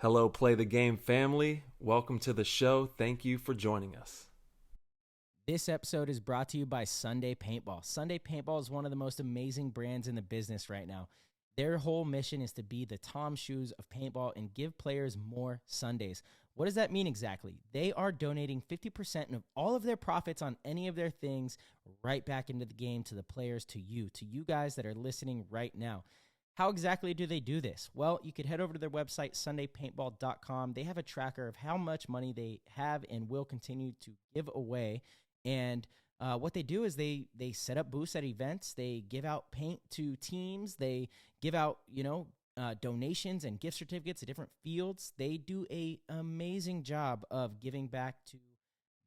Hello, Play the Game family. Welcome to the show. Thank you for joining us. This episode is brought to you by Sunday Paintball. Sunday Paintball is one of the most amazing brands in the business right now. Their whole mission is to be the Tom Shoes of paintball and give players more Sundays. What does that mean exactly? They are donating 50% of all of their profits on any of their things right back into the game to the players, to you guys that are listening right now. How exactly do they do this? Well, you could head over to their website, sundaypaintball.com. They have a tracker of how much money they have and will continue to give away. And what they do is they set up booths at events. They give out paint to teams. They give out, donations and gift certificates to different fields. They do an amazing job of giving back to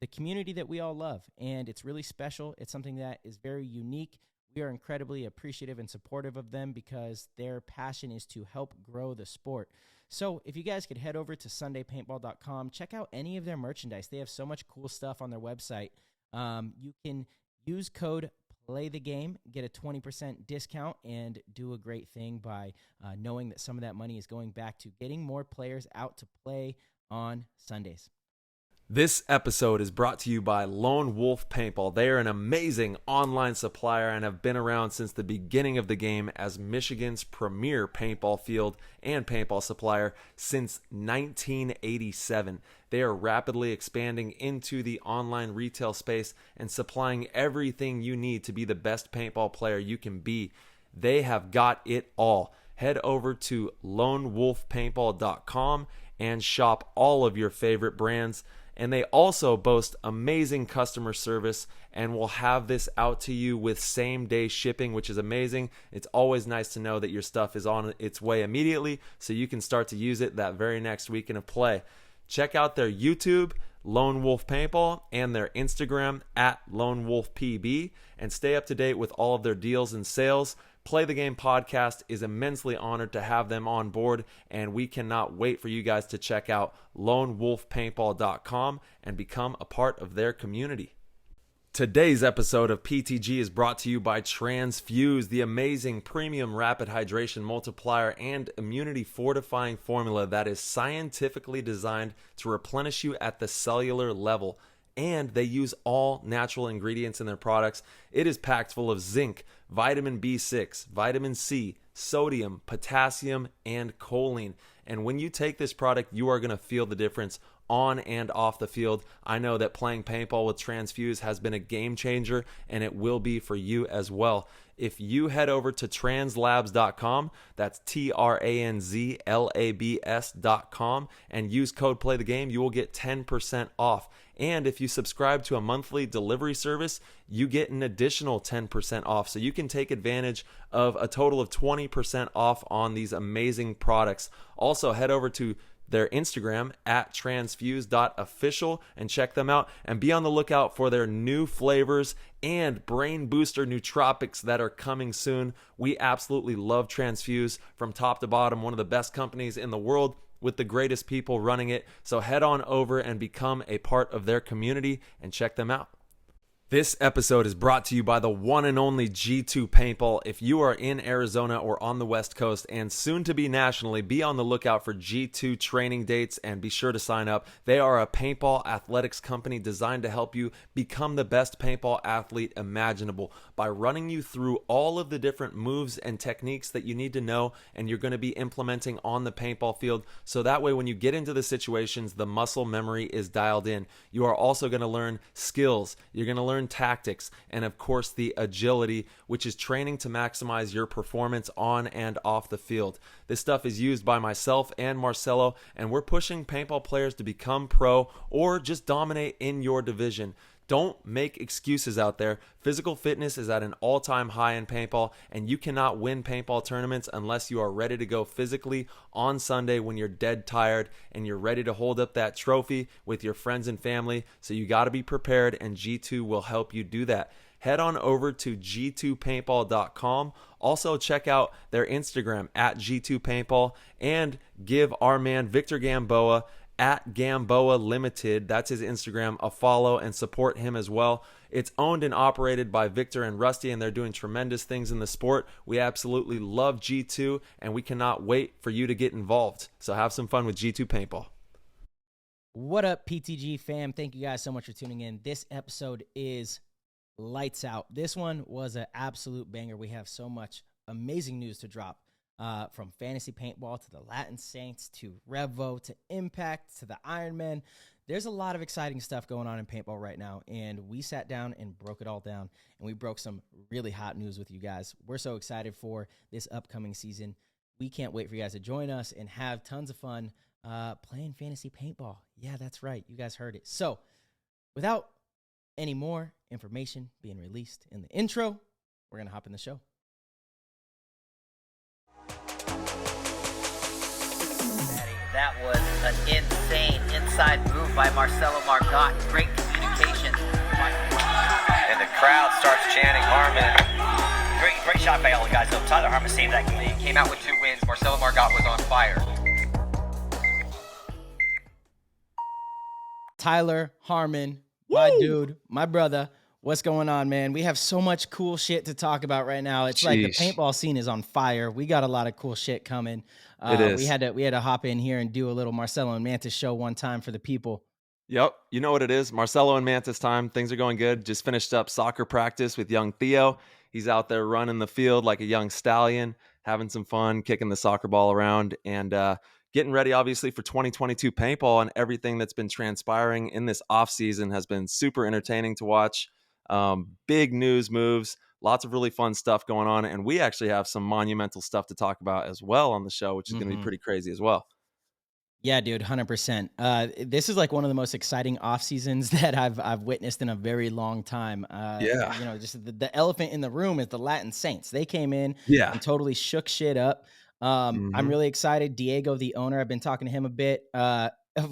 the community that we all love. And it's really special. It's something that is very unique. We are incredibly appreciative and supportive of them because their passion is to help grow the sport. So if you guys could head over to sundaypaintball.com, check out any of their merchandise. They have so much cool stuff on their website. You can use code PLAYTHEGAME, get a 20% discount, and do a great thing by knowing that some of that money is going back to getting more players out to play on Sundays. This episode is brought to you by Lone Wolf Paintball. They are an amazing online supplier and have been around since the beginning of the game as Michigan's premier paintball field and paintball supplier since 1987. They are rapidly expanding into the online retail space and supplying everything you need to be the best paintball player you can be. They have got it all. Head over to lonewolfpaintball.com and shop all of your favorite brands. And they also boast amazing customer service and will have this out to you with same-day shipping, which is amazing. It's always nice to know that your stuff is on its way immediately so you can start to use it that very next weekend of play. Check out their YouTube, Lone Wolf Paintball, and their Instagram, @LoneWolfPB, and stay up to date with all of their deals and sales. Play the Game podcast is immensely honored to have them on board, and we cannot wait for you guys to check out lonewolfpaintball.com and become a part of their community. Today's episode of PTG is brought to you by Transfuse, the amazing premium rapid hydration multiplier and immunity fortifying formula that is scientifically designed to replenish you at the cellular level. And they use all natural ingredients in their products. It is packed full of zinc, vitamin B6, vitamin C, sodium, potassium, and choline. And when you take this product, you are going to feel the difference on and off the field. I know that playing paintball with Transfuse has been a game changer, and it will be for you as well. If you head over to translabs.com, that's translabs.com, and use code PLAYTHEGAME, you will get 10% off. And if you subscribe to a monthly delivery service, you get an additional 10% off. So you can take advantage of a total of 20% off on these amazing products. Also, head over to their Instagram @transfuse.official and check them out, and be on the lookout for their new flavors and brain booster nootropics that are coming soon. We absolutely love Transfuse from top to bottom, one of the best companies in the world with the greatest people running it. So head on over and become a part of their community and check them out. This episode is brought to you by the one and only G2 Paintball. If you are in Arizona or on the West Coast and soon to be nationally, be on the lookout for G2 training dates and be sure to sign up. They are a paintball athletics company designed to help you become the best paintball athlete imaginable by running you through all of the different moves and techniques that you need to know and you're going to be implementing on the paintball field. So that way when you get into the situations, the muscle memory is dialed in. You are also going to learn skills. You're going to learn tactics, and of course the agility, which is training to maximize your performance on and off the field. This stuff is used by myself and Marcello, and we're pushing paintball players to become pro or just dominate in your division. Don't make excuses out there. Physical fitness is at an all-time high in paintball, and you cannot win paintball tournaments unless you are ready to go physically on Sunday when you're dead tired and you're ready to hold up that trophy with your friends and family. So you got to be prepared, and G2 will help you do that. Head on over to g2paintball.com. Also check out their Instagram @G2Paintball, and give our man Victor Gamboa at Gamboa Limited. That's his Instagram. A follow and support him as well. It's owned and operated by Victor and Rusty, and they're doing tremendous things in the sport. We absolutely love G2, and we cannot wait for you to get involved. So have some fun with G2 Paintball. What up, PTG fam? Thank you guys so much for tuning in. This episode is lights out. This one was an absolute banger. We have so much amazing news to drop. From Fantasy Paintball to the Latin Saints to Revo to Impact to the Ironman. There's a lot of exciting stuff going on in paintball right now, and we sat down and broke it all down, and we broke some really hot news with you guys. We're so excited for this upcoming season. We can't wait for you guys to join us and have tons of fun playing Fantasy Paintball. Yeah, that's right. You guys heard it. So without any more information being released in the intro, we're going to hop in the show. That was an insane inside move by Marcello Margot. Great communication. And the crowd starts chanting Harmon. Great shot by all the guys. Tyler Harmon saved that game. He came out with 2 wins. Marcello Margot was on fire. Tyler Harmon, my dude, my brother. What's going on, man? We have so much cool shit to talk about right now. It's like the paintball scene is on fire. We got a lot of cool shit coming. It is. We had to hop in here and do a little Marcello and Mantis show one time for the people. Yep. You know what it is. Marcello and Mantis time. Things are going good. Just finished up soccer practice with young Theo. He's out there running the field like a young stallion, having some fun, kicking the soccer ball around, and getting ready, obviously, for 2022 paintball. And everything that's been transpiring in this off season has been super entertaining to watch. Big news moves, lots of really fun stuff going on. And we actually have some monumental stuff to talk about as well on the show, which is going to be pretty crazy as well. Yeah, dude, 100%. This is like one of the most exciting off seasons that I've witnessed in a very long time. Yeah. You know, just the elephant in the room is the Latin Saints. They came in and totally shook shit up. I'm really excited. Diego, the owner, I've been talking to him a bit.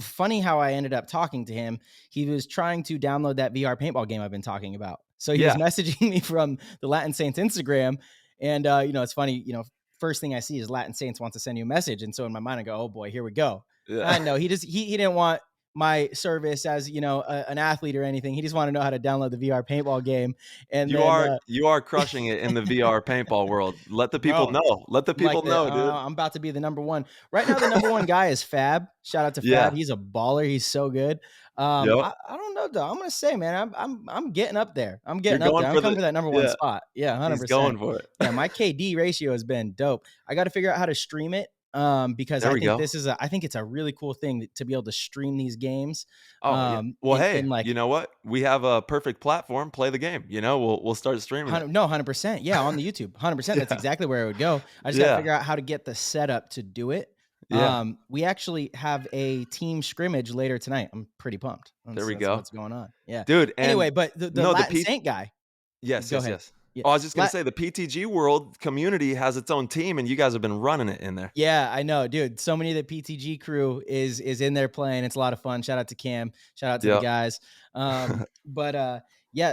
Funny how I ended up talking to him. He was trying to download that VR paintball game I've been talking about. So he was messaging me from the Latin Saints Instagram. And, you know, it's funny, you know, first thing I see is Latin Saints wants to send you a message. And so in my mind, I go, oh boy, here we go. Yeah. I know he didn't want my service as, you know, an athlete or anything. He just wanted to know how to download the VR paintball game. And you are crushing it in the VR paintball world. Let the people know. Let the people know, dude. I'm about to be the number one. Right now, the number one guy is Fab. Shout out to Fab. He's a baller. He's so good. I don't know, though. I'm gonna say, man, I'm getting up there. I'm getting up there. I'm coming for that number one spot. Yeah, 100%. He's going for it. Yeah, my KD ratio has been dope. I got to figure out how to stream it. Because I think I think it's a really cool thing to be able to stream these games. Well, you know what? We have a perfect platform. Play the game. You know, we'll start streaming. 100%. Yeah, on the YouTube. 100%. That's exactly where it would go. I just got to figure out how to get the setup to do it. We actually have a team scrimmage later tonight. I'm pretty pumped. There we go. What's going on? Yeah, dude. Anyway, but the Latin Saint guy. Yes. Yeah. Oh, I was just going to say the PTG world community has its own team, and you guys have been running it in there. Yeah, I know, dude. So many of the PTG crew is in there playing. It's a lot of fun. Shout out to Cam. Shout out to the guys.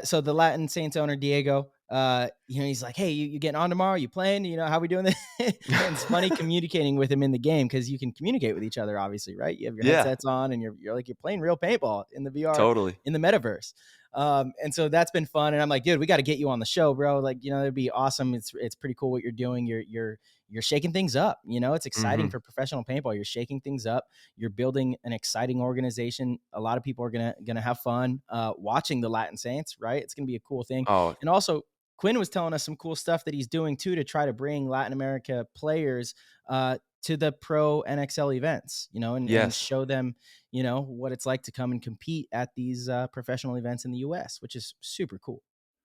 So the Latin Saints owner, Diego, you know, he's like, hey, you getting on tomorrow? You playing? You know, how we doing this? And it's funny communicating with him in the game because you can communicate with each other, obviously, right? You have your headsets on and you're playing real paintball in the VR, totally in the metaverse. And so that's been fun. And I'm like, dude, we got to get you on the show, bro. Like, you know, it'd be awesome. It's pretty cool what you're doing. You're shaking things up. You know, it's exciting for professional paintball. You're shaking things up. You're building an exciting organization. A lot of people are gonna have fun watching the Latin Saints, right? It's gonna be a cool thing. Oh, and also Quinn was telling us some cool stuff that he's doing too to try to bring Latin America players to the pro NXL events, you know, and show them, you know, what it's like to come and compete at these professional events in the US, which is super cool.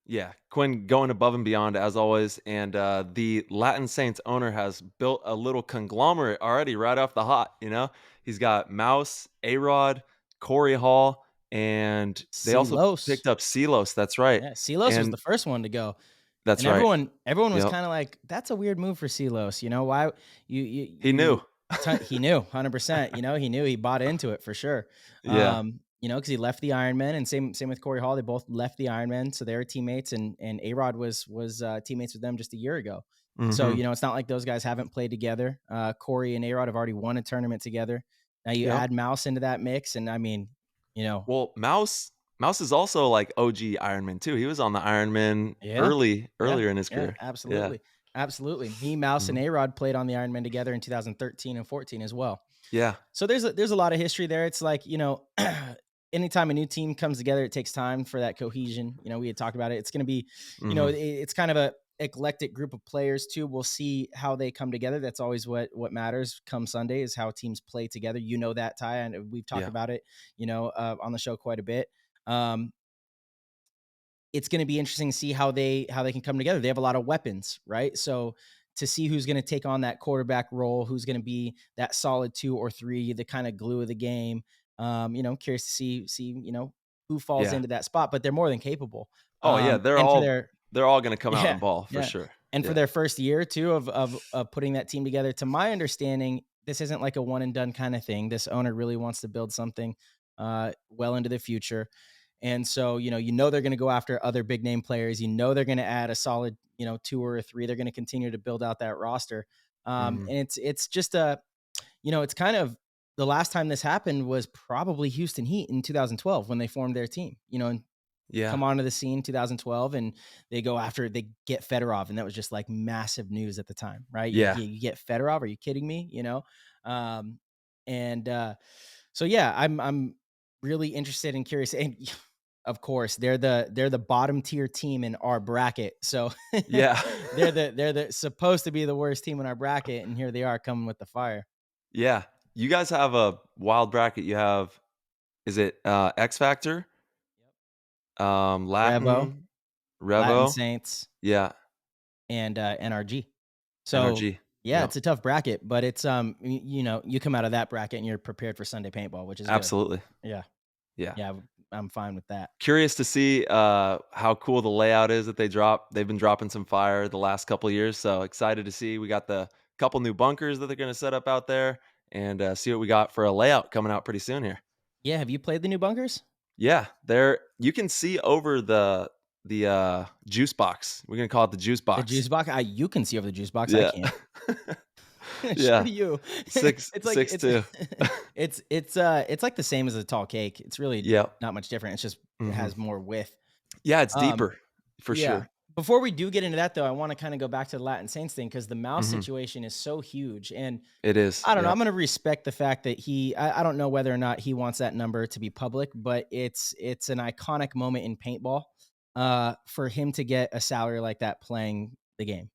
Yeah, Quinn going above and beyond as always. And the Latin Saints owner has built a little conglomerate already right off the hot. You know, he's got Mouse, A-Rod, Corey Hall, and they also picked up Silos. That's right. Yeah, Silos was the first one to go. That's and right. Everyone was kind of like, that's a weird move for Silos. You know, why he knew. He knew 100%. You know, he knew, he bought into it for sure. Yeah. You know, because he left the Ironman, and same with Corey Hall. They both left the Ironman, so they were teammates. And A-Rod was teammates with them just a year ago. So you know, it's not like those guys haven't played together. Corey and A-Rod have already won a tournament together. Now you Yep. add Mouse into that mix, and I mean, Well, Mouse is also like OG Ironman too. He was on the Ironman yeah, yeah, earlier in his yeah, career. Yeah. absolutely, absolutely. Me, Mouse, and Mhm. A-Rod played on the Ironman together in 2013 and 14 as well. Yeah. So there's a lot of history there. It's like, anytime a new team comes together, it takes time for that cohesion. We had talked about it. It's going to be, Mhm. it's kind of a eclectic group of players too. We'll see how they come together. That's always what matters come Sunday is how teams play together. That, Ty, and we've talked Yeah. about it, on the show quite a bit. It's going to be interesting to see how they can come together. They have a lot of weapons, right? So to see who's going to take on that quarterback role, who's going to be that solid 2 or 3, the kind of glue of the game. Curious to see who falls Yeah. into that spot, but they're more than capable. Oh, yeah, And for their they're all gonna come out yeah, and ball for yeah, sure. and for Yeah. their first year too of putting that team together, to my understanding, this isn't like a one and done kind of thing. This owner really wants to build something well into the future. And so, they're going to go after other big name players. They're going to add a solid, 2 or 3. They're going to continue to build out that roster. Mhm. And it's just it's kind of the last time this happened was probably Houston Heat in 2012 when they formed their team. And Yeah. come onto the scene 2012, and they get Fedorov, and that was just like massive news at the time, right? Yeah. You get Fedorov? Are you kidding me? Um, and so yeah, I'm really interested and curious, and of course they're the bottom tier team in our bracket, so Yeah. they're the supposed to be the worst team in our bracket, and here they are coming with the fire. Yeah. You guys have a wild bracket. You have is it, X Factor? Revo, Latin Latin Revo? Saints, Yeah. and NRG. So NRG. yeah, Yep. it's a tough bracket, but it's you come out of that bracket and you're prepared for Sunday paintball, which is good. Absolutely. Yeah, Yeah. yeah, I'm fine with that. Curious to see, how cool the layout is that they've been dropping some fire the last couple of years, so excited to see. We got the couple new bunkers that they're gonna set up out there and, see what we got for a layout coming out pretty soon here. Yeah, have you played the new bunkers? Yeah, there you can see over the juice box. We're gonna call it the juice The box. juice box? You can see over the juice box. I Yeah. can't. Screw Yeah. you. Six It's like six two. it's like the same as a tall cake. It's really Yep. not much different. It's just it Mhm. has more width. Yeah, it's Um, deeper for yeah. sure. Before we do get into that though, I want to kind of go back to the Latin Saints thing because the mouse Mhm. situation is so huge. And It is. I don't know. Yep. I'm going to respect the fact that I don't know whether or not he wants that number to be public, but it's an iconic moment in paintball for him to get a salary like that playing the game,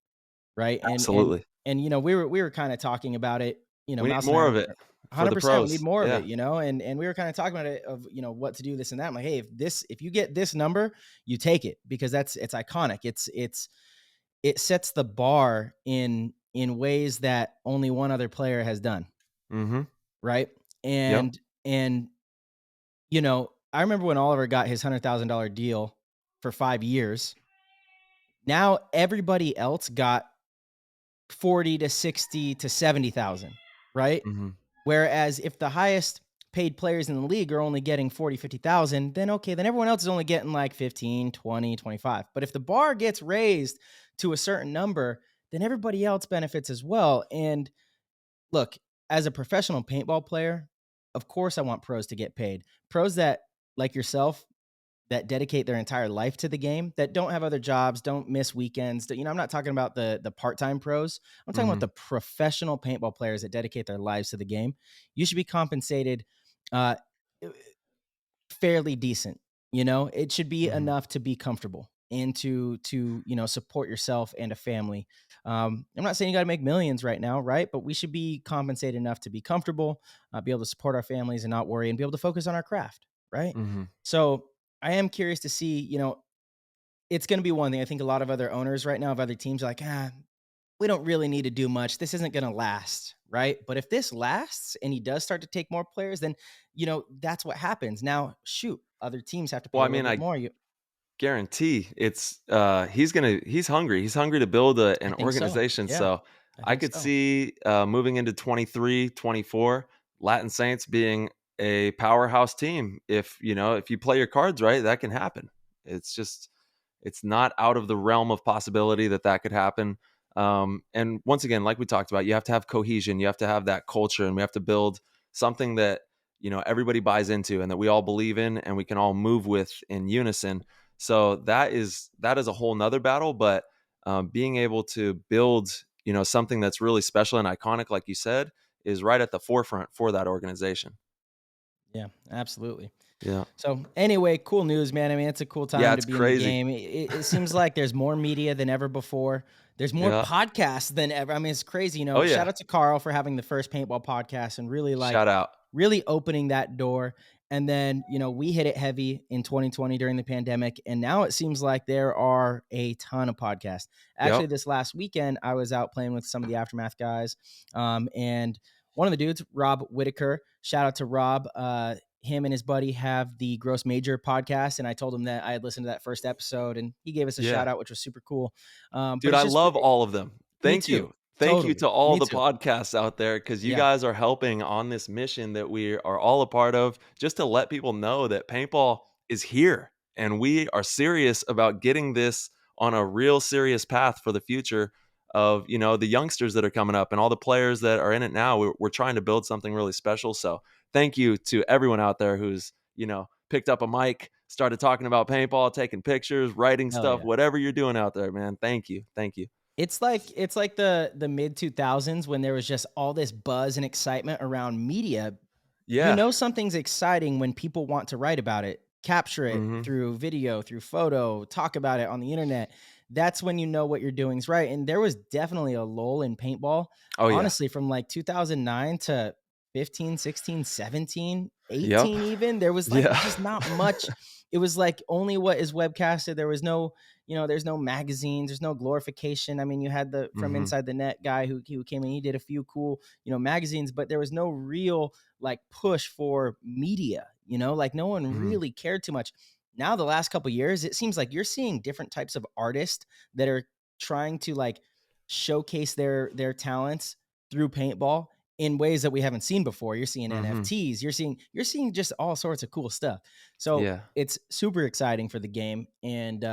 right? Absolutely. And we were kind of talking about it, We need Mouse and I more of were it for the 100%. We need pros. more of Yeah. it, and we were kind of talking about it of what to do this and that. I'm like, hey, if you get this number, you take it because it's iconic. It sets the bar in ways that only one other player has done, Mhm. right? Yep. And I remember when Oliver got his $100,000 deal for 5 years. Now everybody else got 40 to 60 to 70,000, right? Mhm. Whereas if the highest paid players in the league are only getting 40, 50,000, then okay, then everyone else is only getting like 15, 20, 25. But if the bar gets raised to a certain number, then everybody else benefits as well. And look, as a professional paintball player, of course I want pros to get paid. Pros that, like yourself, that dedicate their entire life to the game, that don't have other jobs, don't miss weekends. I'm not talking about the part-time pros. I'm talking about Mhm. the professional paintball players that dedicate their lives to the game. You should be compensated uh, fairly decent. It should be Mhm. enough to be comfortable and to support yourself and a family. I'm not saying you got to make millions right now, right? But we should be compensated enough to be comfortable, be able to support our families and not worry, and be able to focus on our craft, right? Mhm. So I am curious to see. It's going to be one thing. I think a lot of other owners right now of other teams are like, we don't really need to do much. This isn't going to last, right? But if this lasts and he does start to take more players, then that's what happens. Now, shoot, other teams have to Well, pay I a little mean, bit I more. guarantee it's he's hungry. He's hungry to build I an think so. organization. Yeah, So I I think could so. see moving into 23, 24, Latin Saints being a powerhouse team. If you play your cards right, that can happen. It's just it's not out of the realm of possibility that could happen. And once again, like we talked about, you have to have cohesion, you have to have that culture, and we have to build something that, everybody buys into and that we all believe in and we can all move with in unison. So that is a whole nother battle. But being able to build, something that's really special and iconic, like you said, is right at the forefront for that organization. Yeah, absolutely. Yeah. So anyway, cool news, man. I mean, it's a cool time Yeah, to it's be in the crazy. game. It seems like there's more media than ever before. There's more Yeah. podcasts than ever. I mean, it's crazy. Oh, yeah. Shout out to Carl for having the first paintball podcast and Shout out. really opening that door. And then, we hit it heavy in 2020 during the pandemic. And now it seems like there are a ton of podcasts. Actually, Yep. this last weekend, I was out playing with some of the Aftermath guys. And one of the dudes, Rob Whitaker, shout out to Rob. Him and his buddy have the Gross Major podcast. And I told him that I had listened to that first episode and he gave us a shout out, which was super cool. But Dude, it's I just, love all of them. Thank too. you. Thank you Totally. to all Me the too. podcasts out there, because you guys are helping on this mission that we are all a part of, just to let people know that paintball is here and we are serious about getting this on a real serious path for the future of, the youngsters that are coming up and all the players that are in it now. We're trying to build something really special. So thank you to everyone out there who's, picked up a mic, started talking about paintball, taking pictures, writing Hell stuff, yeah. whatever you're doing out there, man. Thank you. Thank you. It's like the mid 2000s when there was just all this buzz and excitement around media. Yeah. Something's exciting when people want to write about it, capture it through video, through photo, talk about it on the internet. That's when you know what you're doing is right. And there was definitely a lull in paintball. Oh, yeah. Honestly, from like 2009 to 15, 16, 17, 18 Yep. even, there was like just not much. It was like only what is webcasted. There was no, there's no magazines, there's no glorification. I mean, you had the From Inside the Net guy who came in, he did a few cool, magazines, but there was no real like push for media, like no one really cared too much. Now, the last couple of years, it seems like you're seeing different types of artists that are trying to like showcase their talents through paintball in ways that we haven't seen before. You're seeing NFTs, you're seeing just all sorts of cool stuff. So it's super exciting for the game. And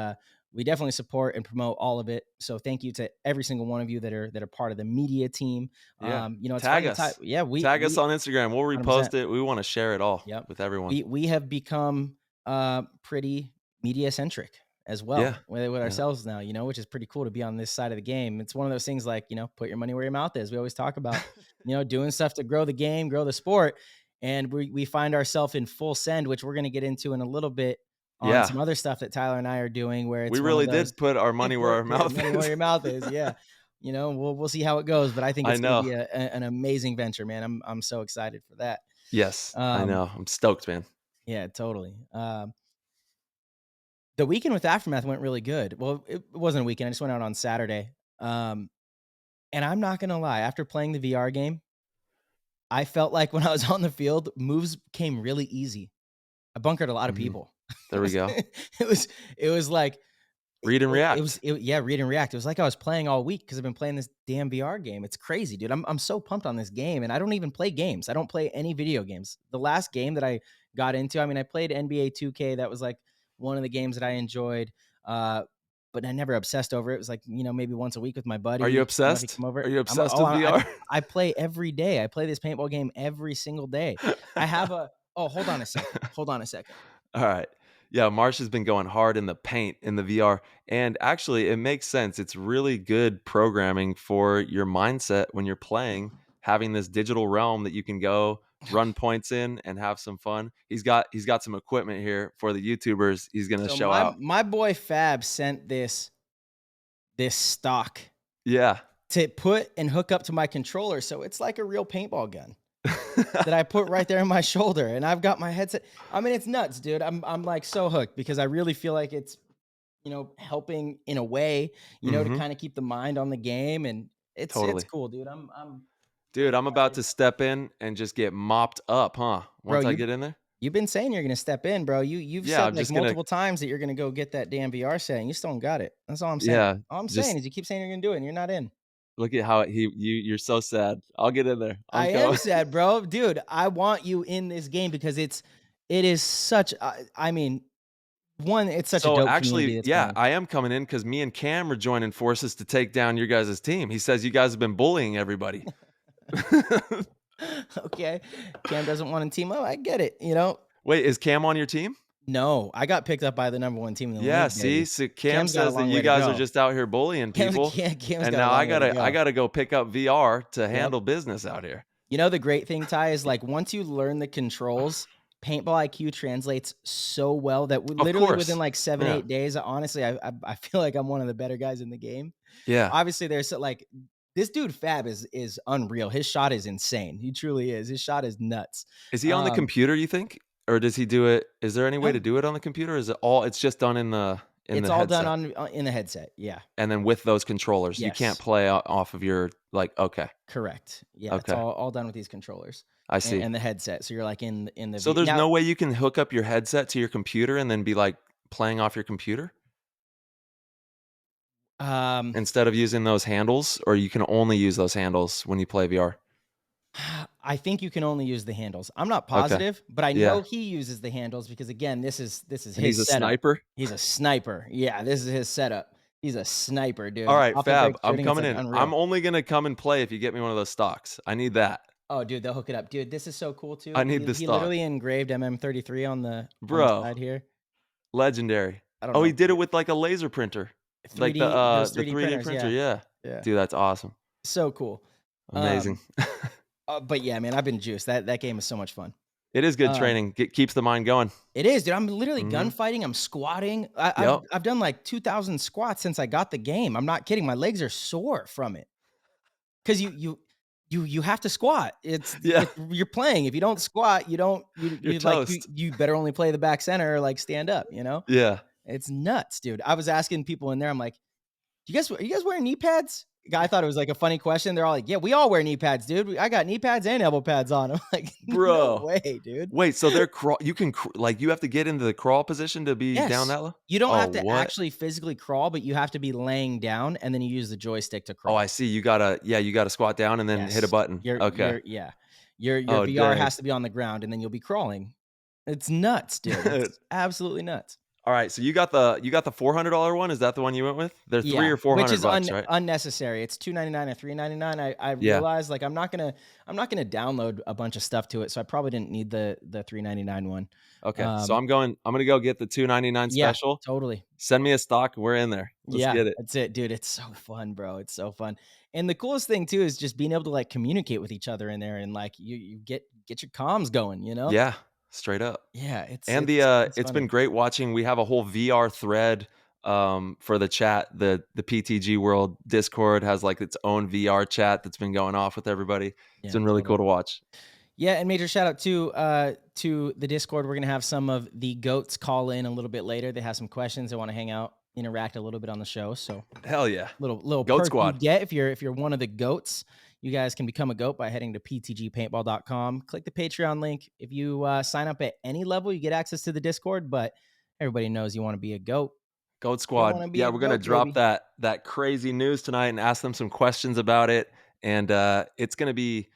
we definitely support and promote all of it. So thank you to every single one of you that are part of the media team. Yeah. It's tag fun us. to tag us on Instagram. We'll repost 100%. it. We want to share it all with everyone. We have become pretty media centric as well with ourselves now, which is pretty cool to be on this side of the game. It's one of those things like, put your money where your mouth is. We always talk about, doing stuff to grow the game, grow the sport. And we find ourselves in full send, which we're going to get into in a little bit on some other stuff that Tyler and I are doing where it's we really did put our money where our mouth is. Where your mouth is. Yeah. We'll see how it goes, but I think it's going to be an amazing venture, man. I'm so excited for that. Yes, I know. I'm stoked, man. Yeah, totally. The weekend with Aftermath went really good. Well, it wasn't a weekend. I just went out on Saturday. And I'm not going to lie. After playing the VR game, I felt like when I was on the field, moves came really easy. I bunkered a lot of people. There we go. It was like read and react. Read and react. It was like I was playing all week because I've been playing this damn VR game. It's crazy, dude. I'm so pumped on this game, and I don't even play games. I don't play any video games. The last game that I got into, I mean, I played NBA 2K. That was like one of the games that I enjoyed, but I never obsessed over it. It was like, maybe once a week with my buddy. Are you obsessed? Are you obsessed with VR? I play every day. I play this paintball game every single day. I have hold on a second. All right. Yeah, Marsh has been going hard in the paint in the VR. And actually, it makes sense. It's really good programming for your mindset when you're playing, having this digital realm that you can go run points in and have some fun. He's got some equipment here for the YouTubers. He's going to show out. My boy Fab sent this stock. Yeah. To put and hook up to my controller. So it's like a real paintball gun. That I put right there in my shoulder, and I've got my headset. I mean, it's nuts, dude. I'm like so hooked because I really feel like it's, helping in a way, to kind of keep the mind on the game, and it's cool, dude. I'm about to step in and just get mopped up, huh? Once I get in there. You've been saying you're gonna step in, bro. You've said like multiple times that you're gonna go get that damn VR set, and you still don't got it. That's all I'm saying. Yeah, all I'm saying is you keep saying you're gonna do it, and you're not in. Look at how you're so sad. I'll get in there. I am sad, bro. Dude, I want you in this game because it is such, I mean, one, it's such a dope community. Yeah, I am coming in because me and Cam are joining forces to take down your guys' team. He says you guys have been bullying everybody. Okay. Cam doesn't want to team up. I get it, you know? Wait, is Cam on your team? No, I got picked up by the number 1 team in the Yeah, league, see, baby. so Cam Cam's got a says that long you way to guys are go. just out here bullying people, Cam's and got a now long way to I go. gotta go pick up VR to Yep. handle business out here. You know, the great thing, Ty, is like once you learn the controls, Paintball IQ translates so well that we Of literally within course. like 7, Yeah. 8 days, honestly, I feel like I'm one of the better guys in the game. Yeah. Obviously, there's like this dude Fab is unreal. His shot is insane. He truly is. His shot is nuts. Is he on the computer, you think? Or does he do it? Is there any way to No, do it on the computer? Or is it all it's just done in the it's all done headset? on in the headset. Yeah. And then with those controllers, you can't Yes. play off of your like okay. Correct. Yeah. It's Okay. all done with these controllers I see. and the headset. So you're like in the So there's now. no way you can hook up your headset to your computer and then be like playing off your computer Um, instead of using those handles, or you can only use those handles when you play VR. I think you can only use the handles. I'm not Okay. positive, but I Yeah. know he uses the handles because again, this is And he's his a setup. sniper. He's a sniper. Yeah, this is his setup. He's a sniper, dude. All right, Off the break Fab. I'm shooting, it's coming like in. unreal. I'm only gonna come and play if you get me one of those stocks. I need that. Oh, dude, they'll hook it up. Dude, this is so cool too. I need the He stock. literally engraved MM33 on the Bro. side here. Legendary. I don't Oh, know. he did it with like a laser printer. Like 3D those the 3D 3D printers, printer, yeah. yeah. Yeah. Dude, that's awesome. So cool. Amazing. But yeah, man, I've been juiced. That game is so much fun. It is good training. Keeps the mind going. It is, dude. I'm literally Mhm. gunfighting. I'm squatting. Yep. I've done like 2,000 squats since I got the game. I'm not kidding. My legs are sore from it because you have to squat. Yeah. You're playing. If you don't squat, you don't. You're You like toast. you better only play the back center or like stand up. You know, Yeah. it's nuts, dude. I was asking people in there. I'm like, are you guys wearing knee pads? I thought it was like a funny question. They're all like, yeah, we all wear knee pads, dude. I got knee pads and elbow pads on. I'm like, no Bro. way, dude. Wait, so they're you can like you have to get into the crawl position to be down Yes. that low? You don't Oh, have to what? actually physically crawl, but you have to be laying down and then you use the joystick to crawl. Oh, I see. You gotta squat down and then hit a Yes. button. Okay. Your Oh, VR dang. has to be on the ground and then you'll be crawling. It's nuts, dude. It's absolutely nuts. All right, so you got the $400 one. Is that the one you went with? They're $300 or which $400, is right? unnecessary. It's $299 or $399. I Yeah. realized like I'm not gonna download a bunch of stuff to it, so I probably didn't need the $399 one. Okay, so I'm gonna go get the $299 Yeah, special. totally. Send me a stock. We're in there. Let's Yeah, get it. that's it, dude. It's so fun, bro. It's so fun. And the coolest thing too is just being able to like communicate with each other in there and like you get your comms going, you know? Yeah, straight up. Yeah, it's And it's it's funny. been great watching. We have a whole VR thread for the chat. The PTG World Discord has like its own VR chat that's been going off with everybody. Yeah, It's been really totally. cool to watch. Yeah, and major shout out to the Discord. We're gonna have some of the goats call in a little bit later. They have some questions. They want to hang out, interact a little bit on the show. So Hell yeah. little Goat perk squad. you get if you're one of the goats. You guys can become a goat by heading to ptgpaintball.com. Click the Patreon link. If you sign up at any level, you get access to the Discord. But everybody knows you want to be a goat. Goat wanna Squad. be Yeah, a we're gonna goat, drop baby. that crazy news tonight and ask them some questions about it. And it's gonna be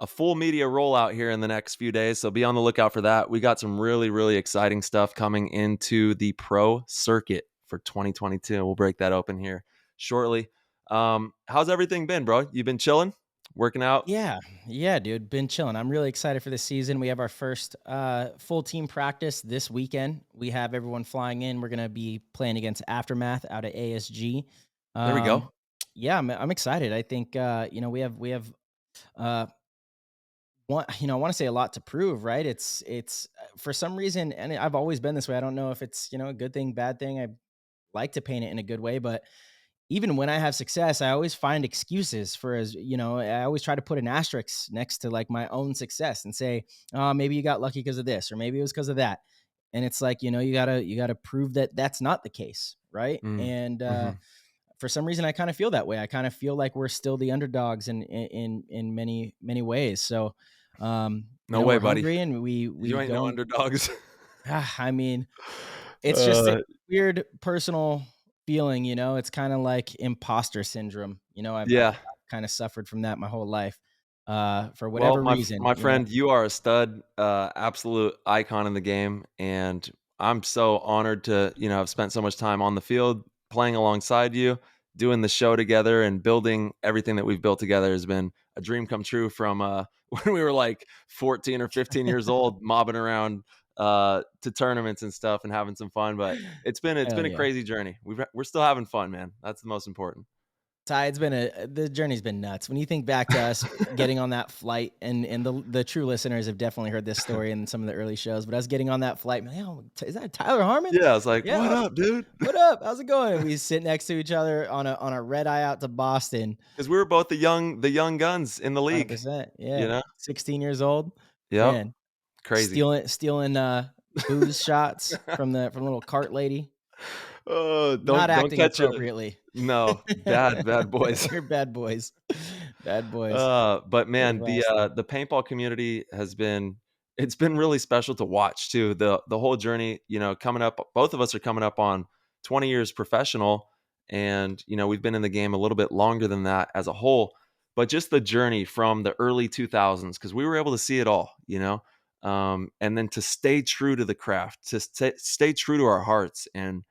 a full media rollout here in the next few days. So be on the lookout for that. We got some really, really exciting stuff coming into the pro circuit for 2022. We'll break that open here shortly. How's everything been, bro? You been chilling? Working out? Yeah, dude. Been chilling. I'm really excited for this season. We have our first full team practice this weekend. We have everyone flying in. We're gonna be playing against Aftermath out at ASG. There we go. Yeah, I'm excited. I think we have I want to say a lot to prove, right? It's for some reason, and I've always been this way. I don't know if it's a good thing, bad thing. I like to paint it in a good way, but even when I have success, I always find excuses for I always try to put an asterisk next to like my own success and say, oh, maybe you got lucky because of this, or maybe it was because of that. And it's like, you gotta prove that that's not the case. Right. And, for some reason, I kind of feel that way. I kind of feel like we're still the underdogs in many, many ways. So, No way, we're buddy. hungry and we You ain't no underdogs. I mean, it's just a weird personal feeling, it's kind of like imposter syndrome. I've kind of suffered from that my whole life, for whatever reason. My friend, you are a stud, absolute icon in the game, and I'm so honored to have spent so much time on the field, playing alongside you, doing the show together, and building everything that we've built together has been a dream come true from when we were like 14 or 15 years old, mobbing around to tournaments and stuff and having some fun. But it's been Hell a yeah. crazy journey. We're still having fun, man. That's the most important. Ty, the journey's been nuts. When you think back to us getting on that flight, and the true listeners have definitely heard this story in some of the early shows, but us getting on that flight, man, oh, is that Tyler Harmon? Yeah, I was like, Yeah. what up, dude? What up? How's it going? And we sit next to each other on a red eye out to Boston. Because we were both the young guns in the league. 100%. You Yeah. know? 16 years old. Yep. Man. Crazy. Stealing booze shots from the little cart lady. Oh, Not don't acting catch it. appropriately. No, bad boys. We're bad boys. Bad boys. But man, Everlasting. the paintball community it's been really special to watch too. The whole journey, coming up, both of us are coming up on 20 years professional, and we've been in the game a little bit longer than that as a whole. But just the journey from the early 2000s, because we were able to see it all, and then to stay true to the craft, to stay true to our hearts and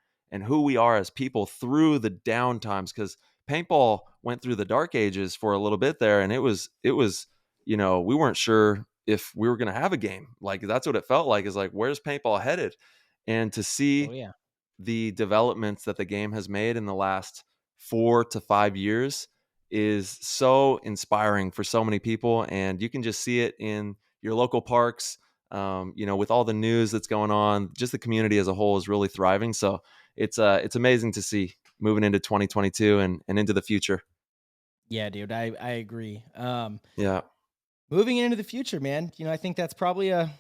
who we are as people through the down times, because paintball went through the dark ages for a little bit there, and it was we weren't sure if we were going to have a game. Like, that's what it felt like, is like, where's paintball headed? And to Oh see yeah. the developments that the game has made in the last 4 to 5 years is so inspiring for so many people. And you can just see it in your local parks, with all the news that's going on. Just the community as a whole is really thriving. So it's amazing to see moving into 2022 and into the future. Yeah, dude, I agree. Yeah. Moving into the future, man, I think that's probably a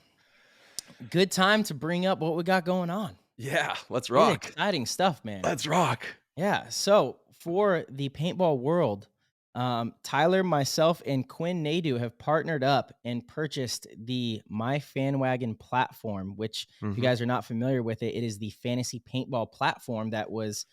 good time to bring up what we got going on. Yeah. Let's Really rock. exciting stuff, man. Let's rock. Yeah. So for the paintball world, Tyler, myself, and Quinn Nedu have partnered up and purchased the My FanWagon platform, which, if you guys are not familiar with it, it is the fantasy paintball platform that was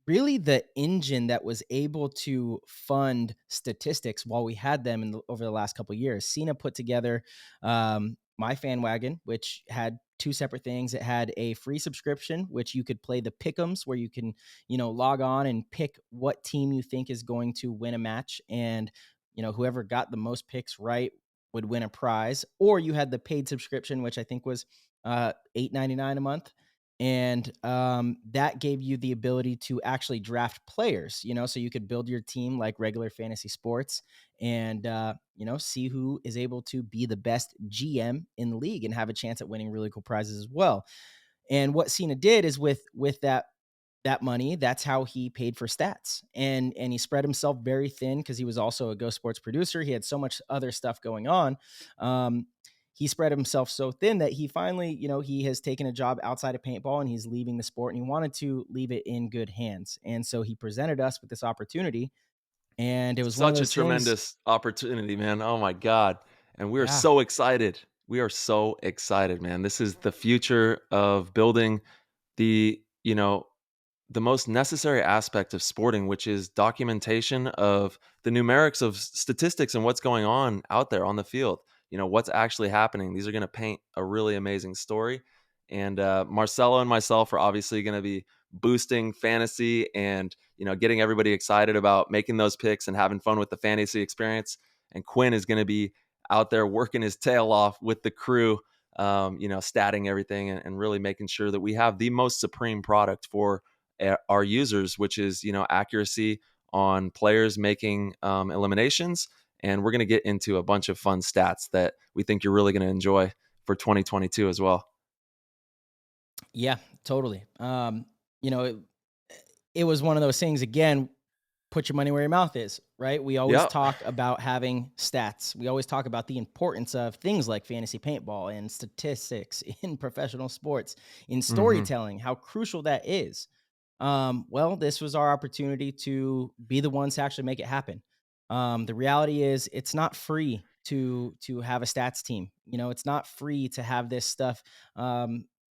really the engine that was able to fund statistics while we had them over the last couple of years. Cena put together My FanWagon, which had two separate things. It had a free subscription, which you could play the pick'ems, where you can, log on and pick what team you think is going to win a match. And, whoever got the most picks right would win a prize. Or you had the paid subscription, which I think was $8.99 a month. And that gave you the ability to actually draft players, so you could build your team like regular fantasy sports and, see who is able to be the best GM in the league and have a chance at winning really cool prizes as well. And what Cena did is with that money, that's how he paid for stats. And he spread himself very thin because he was also a Go Sports producer. He had so much other stuff going on. He spread himself so thin that he finally, he has taken a job outside of paintball and he's leaving the sport, and he wanted to leave it in good hands. And so he presented us with this opportunity, and it was one of Such a those things. tremendous opportunity, man. Oh my God. And we are Yeah. so excited. We are so excited, man. This is the future of building the, the most necessary aspect of sporting, which is documentation of the numerics of statistics and what's going on out there on the field. What's actually happening. These are going to paint a really amazing story. And Marcello and myself are obviously going to be boosting fantasy and, getting everybody excited about making those picks and having fun with the fantasy experience. And Quinn is going to be out there working his tail off with the crew, statting everything and really making sure that we have the most supreme product for our users, which is, accuracy on players making eliminations. And we're going to get into a bunch of fun stats that we think you're really going to enjoy for 2022 as well. Yeah, totally. It was one of those things, again, put your money where your mouth is, right? We always Yep. talk about having stats. We always talk about the importance of things like fantasy paintball and statistics in professional sports, in storytelling, how crucial that is. Well, this was our opportunity to be the ones to actually make it happen. The reality is it's not free to have a stats team. It's not free to have this stuff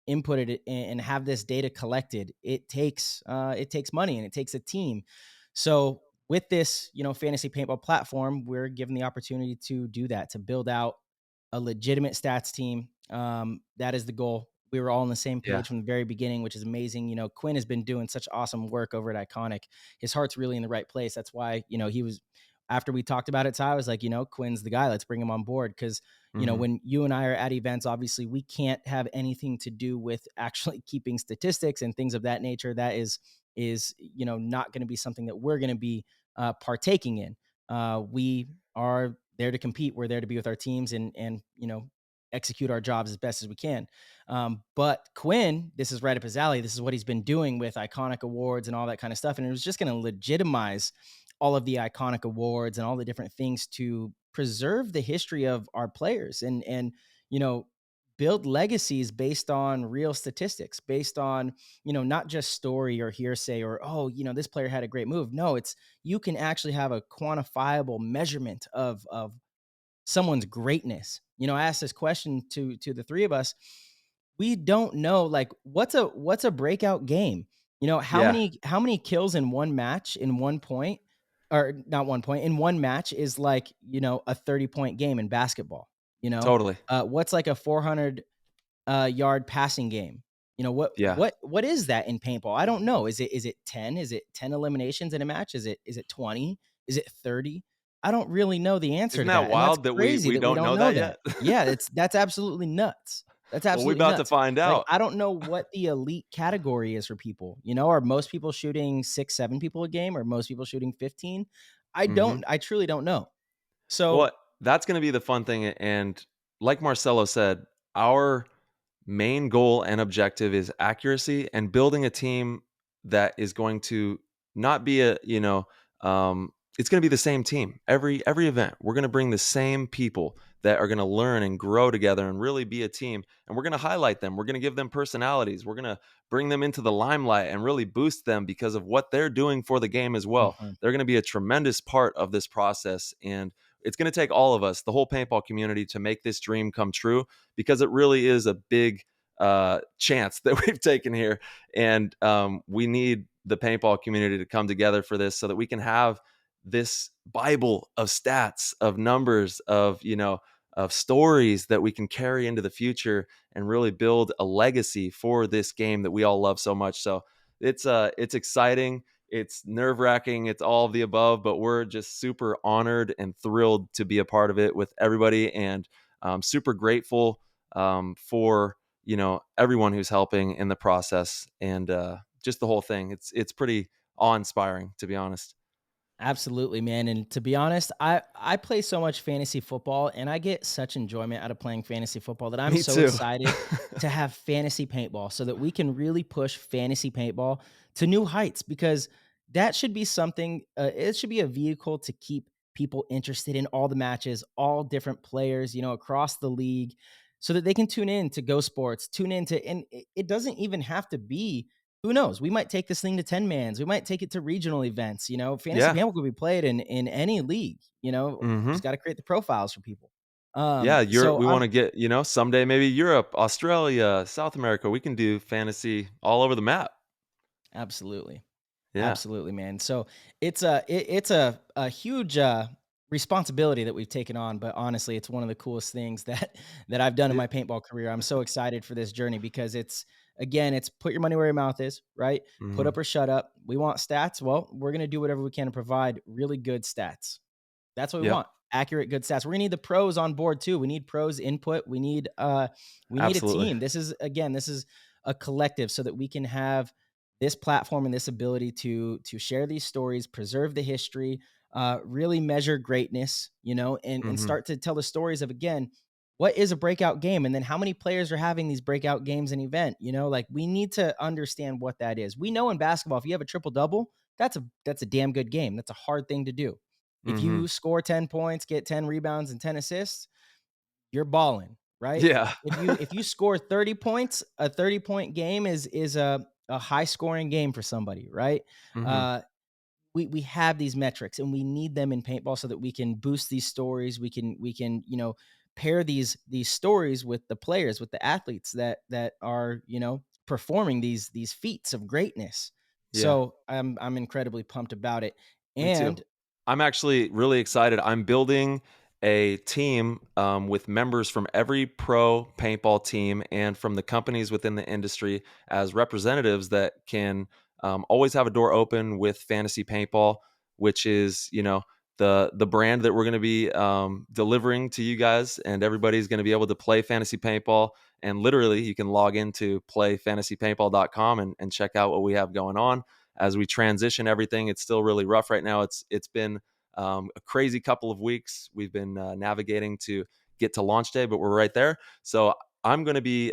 inputted and have this data collected. It takes money and it takes a team. So with this, fantasy paintball platform, we're given the opportunity to do that, to build out a legitimate stats team. That is the goal. We were all on the same page from the very beginning, which is amazing. Quinn has been doing such awesome work over at Iconic. His heart's really in the right place. That's why, after we talked about it, Ty, I was like, Quinn's the guy. Let's bring him on board because, Mhm. when you and I are at events, obviously we can't have anything to do with actually keeping statistics and things of that nature. That is not going to be something that we're going to be partaking in. We are there to compete. We're there to be with our teams and execute our jobs as best as we can. But Quinn, this is right up his alley. This is what he's been doing with iconic awards and all that kind of stuff. And it was just going to legitimize all of the iconic awards and all the different things to preserve the history of our players and build legacies based on real statistics, based on, not just story or hearsay or, this player had a great move. No, it's, you can actually have a quantifiable measurement of someone's greatness. I asked this question to the three of us. We don't know, like, what's a breakout game. how Yeah, many how many kills in one match in 1 point, or not 1 point in one match is like a 30-point game in basketball. totally. What's like a 400 yard passing game. What Yeah. what what is that in paintball? I don't know. Is it 10? Is it 10 eliminations in a match? Is it 20? Is it 30? I don't really know the answer Isn't to that that. And that's wild that we crazy we that we don't don't know know that that. yet? Yeah, that's absolutely nuts. That's Well, we're absolutely about to nuts. find Like, out. I don't know what the elite category is for people. Are most people shooting 6, 7 people a game? Or most people shooting 15? Mhm. I truly don't know. So Well, that's gonna be the fun thing, and like Marcello said, our main goal and objective is accuracy and building a team that is going to not be it's going to be the same team every event. We're going to bring the same people that are going to learn and grow together and really be a team, and we're going to highlight them. We're going to give them personalities. We're going to bring them into the limelight and really boost them because of what they're doing for the game as well. mhm, They're going to be a tremendous part of this process, and it's going to take all of us, the whole paintball community, to make this dream come true, because it really is a big chance that we've taken here. And we need the paintball community to come together for this so that we can have this Bible of stats, of numbers, of stories that we can carry into the future and really build a legacy for this game that we all love so much. So it's exciting. It's nerve wracking. It's all of the above, but we're just super honored and thrilled to be a part of it with everybody, and super grateful for everyone who's helping in the process, and just the whole thing. It's pretty awe-inspiring, to be honest. absolutely, man. And to be honest, I play so much fantasy football and I get such enjoyment out of playing fantasy football that I'm Me so too. excited to have fantasy paintball so that we can really push fantasy paintball to new heights, because that should be something, it should be a vehicle to keep people interested in all the matches, all different players, across the league, so that they can tune in to Go Sports, tune in to, and it doesn't even have to be, who knows? We might take this thing to 10 mans. We might take it to regional events. Fantasy Yeah. paintball could be played in any league. Hmm. Just got to create the profiles for people. Yeah, So we want I'm to get, someday maybe Europe, Australia, South America. We can do fantasy all over the map. absolutely, Yeah. absolutely, man. So it's a huge responsibility that we've taken on, but honestly, it's one of the coolest things that I've done in Yeah. my paintball career. I'm so excited for this journey because it's put your money where your mouth is, right? Put Hmm. up or shut up. We want stats. Well, we're gonna do whatever we can to provide really good stats. That's what we Yep. want. Accurate, good stats. We're gonna need the pros on board too. We need pros input. We need a Absolutely. team. This is a collective so that we can have this platform and this ability to share these stories, preserve the history, really measure greatness, and Hmm. start to tell the stories of, again, what is a breakout game, and then how many players are having these breakout games and event. Like, we need to understand what that is. We know in basketball, if you have a triple double, that's a damn good game. That's a hard thing to do. If Hmm. you score 10 points, get 10 rebounds and 10 assists, you're balling, right? Yeah. If you score 30 points, a 30-point game is a high scoring game for somebody, right? Hmm. Uh we have these metrics and we need them in paintball so that we can boost these stories. We can pair these stories with the players, with the athletes that are performing these feats of greatness. Yeah. So I'm incredibly pumped about it. Me too. And I'm actually really excited. I'm building a team with members from every pro paintball team and from the companies within the industry as representatives that can always have a door open with fantasy paintball, which is, the brand that we're going to be delivering to you guys, and everybody's going to be able to play fantasy paintball. And literally, you can log into playfantasypaintball.com and check out what we have going on as we transition everything. It's still really rough right now. It's been a crazy couple of weeks. We've been navigating to get to launch day, but we're right there. So I'm going to be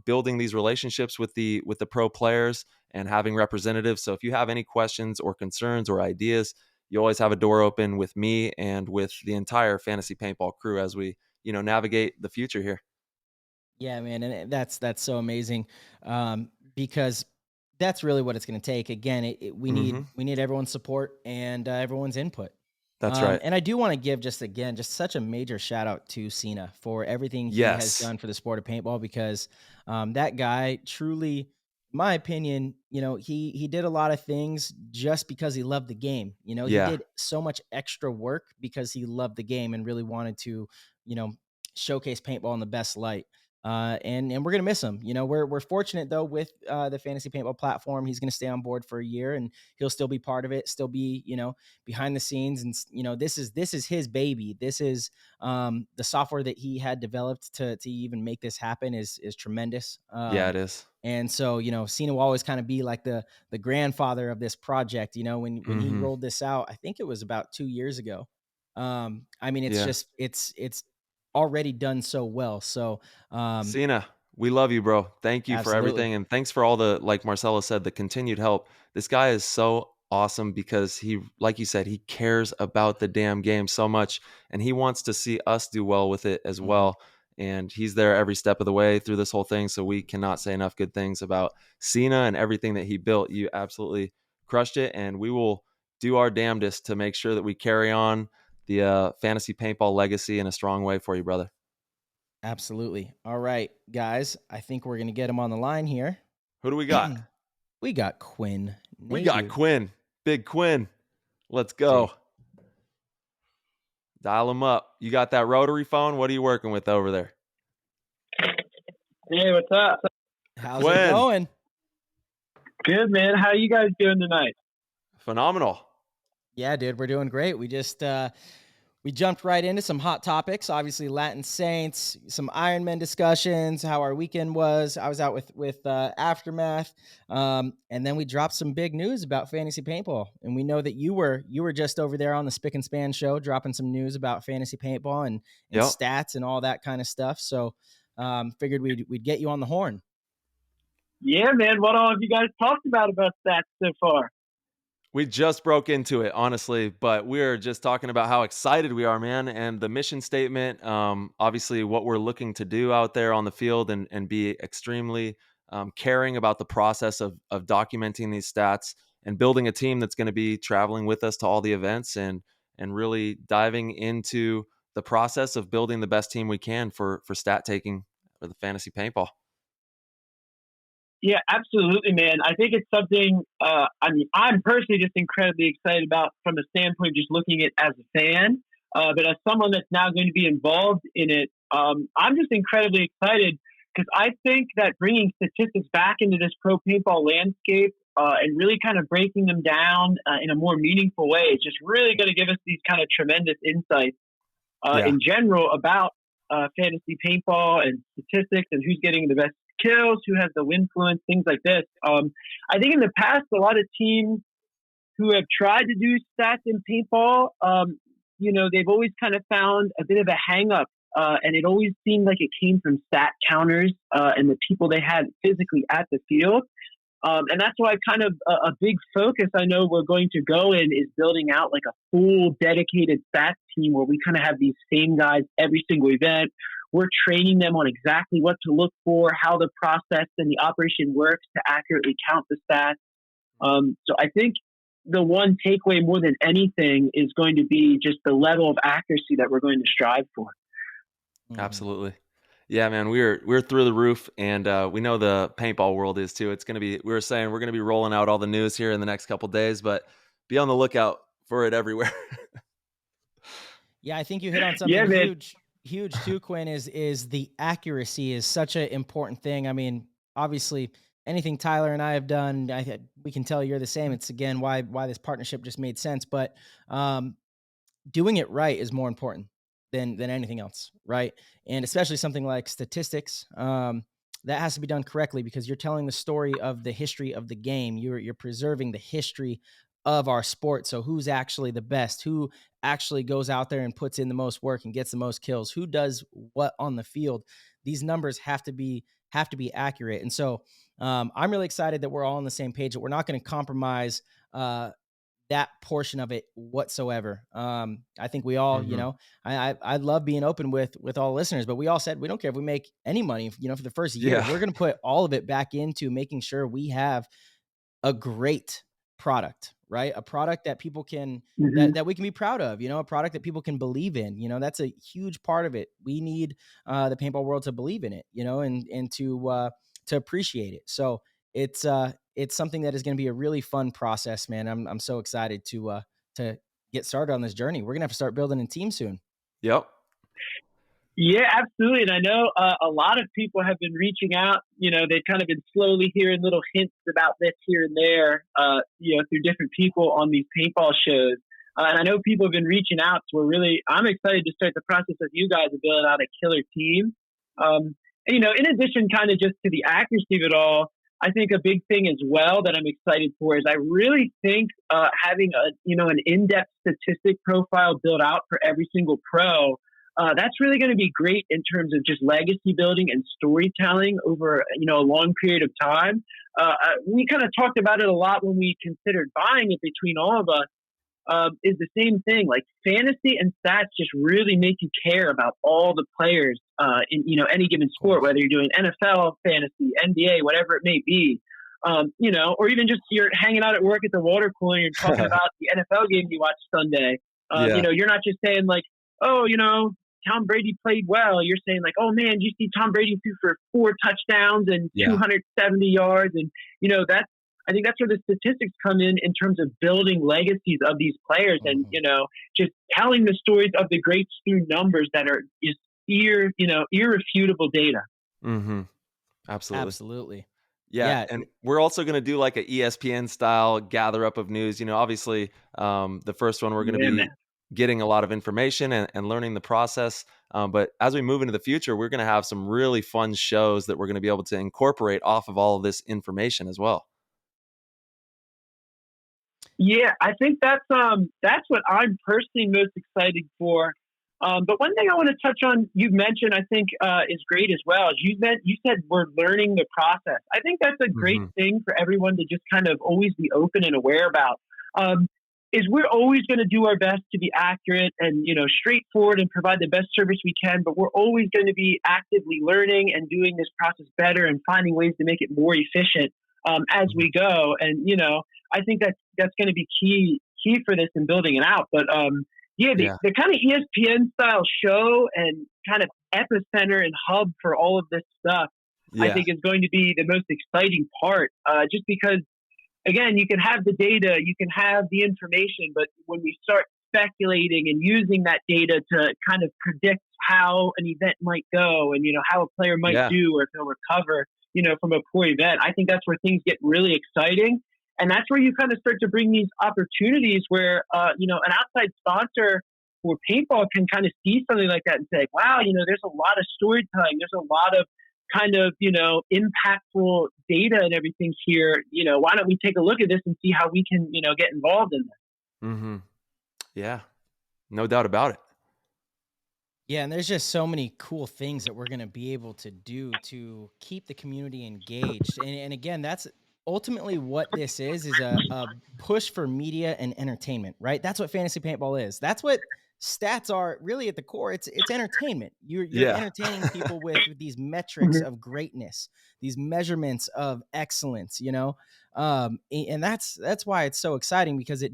building these relationships with the pro players and having representatives. So if you have any questions or concerns or ideas, you always have a door open with me and with the entire fantasy paintball crew as we, navigate the future here. Yeah, man, and that's so amazing, because that's really what it's going to take. Again, we Mm-hmm. need everyone's support and everyone's input. That's right. And I do want to give just such a major shout out to Cena for everything he has Yes. done for the sport of paintball, because that guy truly, in my opinion, he did a lot of things just because he loved the game. He Yeah. did so much extra work because he loved the game and really wanted to, showcase paintball in the best light. And we're gonna miss him. We're fortunate though with the fantasy paintball platform. He's gonna stay on board for a year, and he'll still be part of it, still be behind the scenes. And this is his baby. This is the software that he had developed to even make this happen is tremendous. Yeah, it is. And so Cena will always kind of be like the grandfather of this project. When he Mm-hmm. rolled this out, I think it was about 2 years ago. I mean, it's Yeah. just it's already done so well. So Cena, we love you, bro. Thank you for absolutely. everything. And thanks for all like Marcello said, the continued help. This guy is so awesome because he, like you said, he cares about the damn game so much, and he wants to see us do well with it as Mhm. well. And he's there every step of the way through this whole thing. So we cannot say enough good things about Cena and everything that he built. You absolutely crushed it. And we will do our damnedest to make sure that we carry on the fantasy paintball legacy in a strong way for you, brother. Absolutely. All right, guys. I think we're gonna get him on the line here. Who do we got? We got Quinn We got Nedu. Quinn. Big Quinn. Let's See, go. Dial him up. You got that rotary phone? What are you working with over there? Hey, what's up? how's it Quinn. going? Good, man. How you guys doing tonight? Phenomenal. Yeah, dude, we're doing great. We just we jumped right into some hot topics. Obviously, Latin Saints, some Ironman discussions, how our weekend was. I was out with Aftermath, and then we dropped some big news about fantasy paintball. And we know that you were just over there on the Spick and Span show, dropping some news about fantasy paintball and Yep. stats and all that kind of stuff. So, figured we'd get you on the horn. Yeah, man. What all have you guys talked about that so far? We just broke into it, honestly, but we're just talking about how excited we are, man, and the mission statement. Obviously, what we're looking to do out there on the field and be extremely caring about the process of documenting these stats and building a team that's going to be traveling with us to all the events and really diving into the process of building the best team we can for stat taking for the fantasy paintball. Yeah, absolutely, man. I think it's something, I'm personally just incredibly excited about from a standpoint of just looking at it as a fan. But as someone that's now going to be involved in it, I'm just incredibly excited because I think that bringing statistics back into this pro paintball landscape and really kind of breaking them down in a more meaningful way is just really going to give us these kind of tremendous insights in general about fantasy paintball and statistics and who's getting the best kills, who has the influence, things like this. I think in the past, a lot of teams who have tried to do stats in paintball, they've always kind of found a bit of a hang up. And it always seemed like it came from stat counters and the people they had physically at the field. And that's why kind of a big focus I know we're going to go in is building out like a full dedicated stats team where we kind of have these same guys every single event. We're training them on exactly what to look for, how the process and the operation works to accurately count the stats. So I think the one takeaway more than anything is going to be just the level of accuracy that we're going to strive for. Absolutely. Yeah, man, we're through the roof, and we know the paintball world is too. It's gonna be. We were saying we're gonna be rolling out all the news here in the next couple of days, but be on the lookout for it everywhere. Yeah, I think you hit on something Yeah, huge too, Quinn, is the accuracy is such an important thing. I mean, obviously anything Tyler and I have done, we can tell you're the same. It's again, why this partnership just made sense. But doing it right is more important than anything else, right? And especially something like statistics, that has to be done correctly because you're telling the story of the history of the game. You're preserving the history of our sport. So who's actually the best? Who actually goes out there and puts in the most work and gets the most kills? Who does what on the field? These numbers have to be accurate. And so I'm really excited that we're all on the same page. That we're not going to compromise that portion of it whatsoever. I think we all, you know, I love being open with all listeners, but we all said we don't care if we make any money, you know, for the first year. Yeah. We're going to put all of it back into making sure we have a great product, right? A product that people can that we can be proud of, you know, a product that people can believe in. You know, that's a huge part of it. We need the paintball world to believe in it, you know, and to appreciate it. So it's something that is going to be a really fun process, man. I'm so excited to get started on this journey. We're gonna have to start building a team soon. Yep. Yeah, absolutely. And I know a lot of people have been reaching out. You know, they've kind of been slowly hearing little hints about this here and there, you know, through different people on these paintball shows. And I know people have been reaching out. So I'm excited to start the process with you guys of building out a killer team. And, you know, in addition kind of just to the accuracy of it all, I think a big thing as well that I'm excited for is I really think having an in-depth statistic profile built out for every single pro, that's really going to be great in terms of just legacy building and storytelling over, you know, a long period of time. We kind of talked about it a lot when we considered buying it between all of us. Is the same thing. Like fantasy and stats just really make you care about all the players in, you know, any given sport, whether you're doing NFL, fantasy, NBA, whatever it may be. You know, or even just you're hanging out at work at the water cooler and you're talking about the NFL game you watched Sunday. You know, you're not just saying like, oh, you know, Tom Brady played well. You're saying like, oh man, you see Tom Brady threw for 4 touchdowns and 270 yards. And, you know, I think that's where the statistics come in terms of building legacies of these players and, you know, just telling the stories of the greats through numbers that are just irrefutable data. Mm-hmm. Absolutely. Absolutely. Yeah. And we're also going to do like an ESPN style gather up of news. You know, obviously the first one we're going to be getting a lot of information and learning the process. But as we move into the future, we're going to have some really fun shows that we're going to be able to incorporate off of all of this information as well. Yeah, I think that's what I'm personally most excited for. But one thing I want to touch on, you've mentioned, I think is great as well. Is you said we're learning the process. I think that's a great thing for everyone to just kind of always be open and aware about. Is we're always going to do our best to be accurate and, you know, straightforward and provide the best service we can, but we're always going to be actively learning and doing this process better and finding ways to make it more efficient as we go. And, you know, I think that's going to be key for this and building it out. But the kind of ESPN style show and kind of epicenter and hub for all of this stuff, I think is going to be the most exciting part. Just because, again, you can have the data, you can have the information, but when we start speculating and using that data to kind of predict how an event might go and, you know, how a player might do or if they'll recover, you know, from a poor event, I think that's where things get really exciting. And that's where you kind of start to bring these opportunities where, you know, an outside sponsor for paintball can kind of see something like that and say, wow, you know, there's a lot of storytelling. There's a lot of kind of, you know, impactful data and everything here. You know, why don't we take a look at this and see how we can, you know, get involved in this? Mm-hmm. Yeah, no doubt about it. Yeah, and there's just so many cool things that we're going to be able to do to keep the community engaged. And again, that's ultimately what this is a push for media and entertainment, right? That's what fantasy paintball is. That's what stats are really at the core. It's entertainment. You're entertaining people with these metrics of greatness, these measurements of excellence, you know? And that's why it's so exciting, because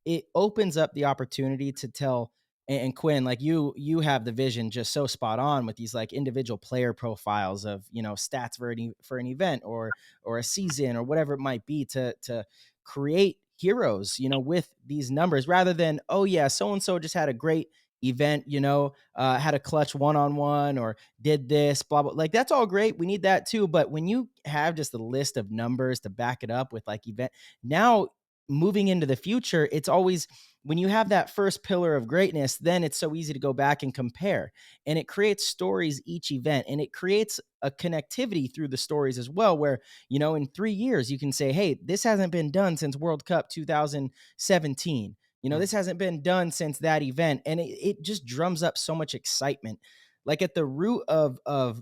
it opens up the opportunity to tell. And Quinn, like you have the vision just so spot on with these like individual player profiles of, you know, stats for an event or a season or whatever it might be to create heroes, you know, with these numbers, rather than, oh yeah, so-and-so just had a great event, you know, had a clutch one-on-one or did this, blah, blah. Like that's all great. We need that too. But when you have just a list of numbers to back it up with like event, now moving into the future, it's always, when you have that first pillar of greatness, then it's so easy to go back and compare, and it creates stories each event, and it creates a connectivity through the stories as well, where, in 3 years you can say, hey, this hasn't been done since World Cup 2017. This hasn't been done since that event. And it just drums up so much excitement. Like, at the root of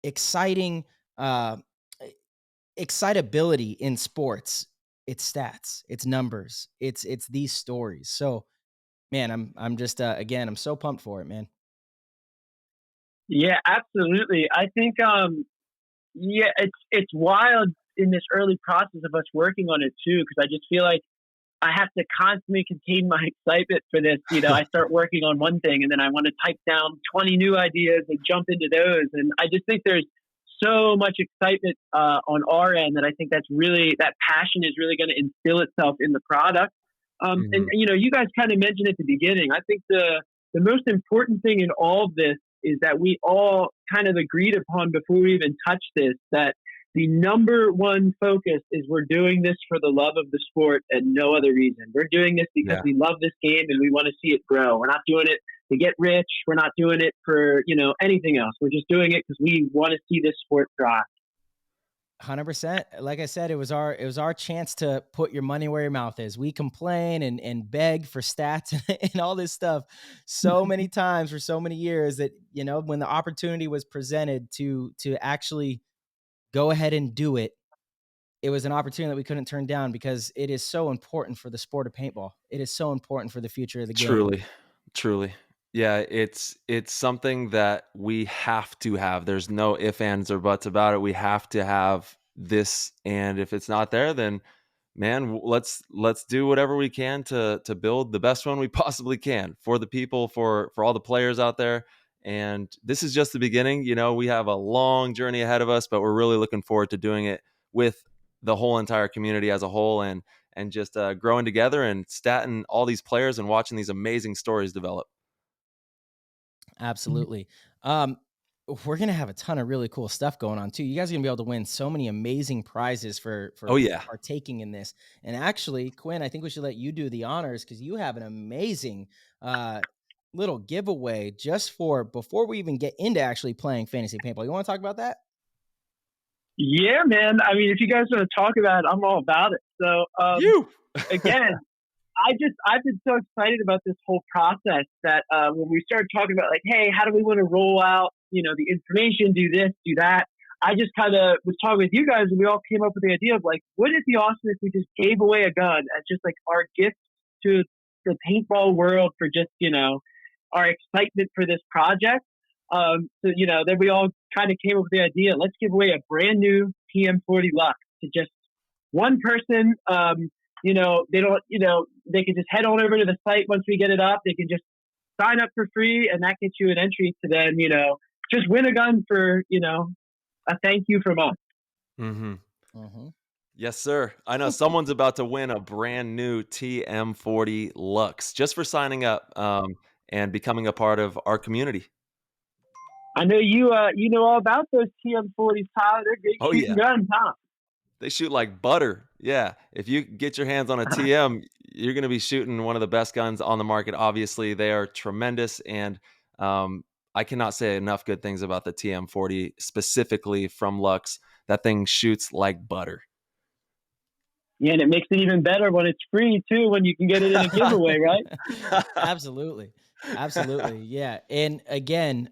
exciting, excitability in sports, it's stats, it's numbers, it's these stories. So, man, I'm just again, I'm so pumped for it, man. Yeah, absolutely. I think it's wild in this early process of us working on it too, because I just feel like I have to constantly contain my excitement for this. I start working on one thing and then I want to type down 20 new ideas and jump into those. And I just think there's so much excitement on our end that I think that passion is really going to instill itself in the product. And you guys kind of mentioned at the beginning, I think the most important thing in all of this is that we all kind of agreed upon before we even touched this, that the number one focus is we're doing this for the love of the sport and no other reason. We're doing this because we love this game and we want to see it grow. We're not doing it to get rich. We're not doing it for, anything else. We're just doing it because we want to see this sport thrive. 100%. Like I said, it was our chance to put your money where your mouth is. We complain and beg for stats and all this stuff so many times for so many years that, when the opportunity was presented to actually go ahead and do it, it was an opportunity that we couldn't turn down, because it is so important for the sport of paintball. It is so important for the future of the game. Truly. Yeah, it's something that we have to have. There's no ifs, ands, or buts about it. We have to have this, and if it's not there, then man, let's do whatever we can to build the best one we possibly can for the people, for all the players out there. And this is just the beginning. We have a long journey ahead of us, but we're really looking forward to doing it with the whole entire community as a whole, and just growing together and statting all these players and watching these amazing stories develop. Absolutely. We're going to have a ton of really cool stuff going on too. You guys are going to be able to win so many amazing prizes for Oh yeah, partaking in this. And actually, Quinn, I think we should let you do the honors, because you have an amazing little giveaway just for before we even get into actually playing fantasy paintball. You want to talk about that? Yeah, man. I mean, if you guys want to talk about it, I'm all about it. So again, I've been so excited about this whole process that when we started talking about, like, hey, how do we want to roll out, the information, do this, do that, I just kind of was talking with you guys, and we all came up with the idea of, like, wouldn't it be awesome if we just gave away a gun as just like our gift to the paintball world for just, our excitement for this project. So, then we all kind of came up with the idea, let's give away a brand new TM40 Lux to just one person. They don't, they can just head on over to the site once we get it up. They can just sign up for free, and that gets you an entry to then, just win a gun for, a thank you from us. Yes, sir. I know someone's about to win a brand new TM40 Lux just for signing up and becoming a part of our community. I know you know all about those TM40s, Tyler. They're great shooting guns, huh? They shoot like butter. Yeah. If you get your hands on a TM, you're going to be shooting one of the best guns on the market. Obviously, they are tremendous. And I cannot say enough good things about the TM40, specifically from Lux. That thing shoots like butter. Yeah, and it makes it even better when it's free, too, when you can get it in a giveaway, right? Absolutely. Yeah. And again,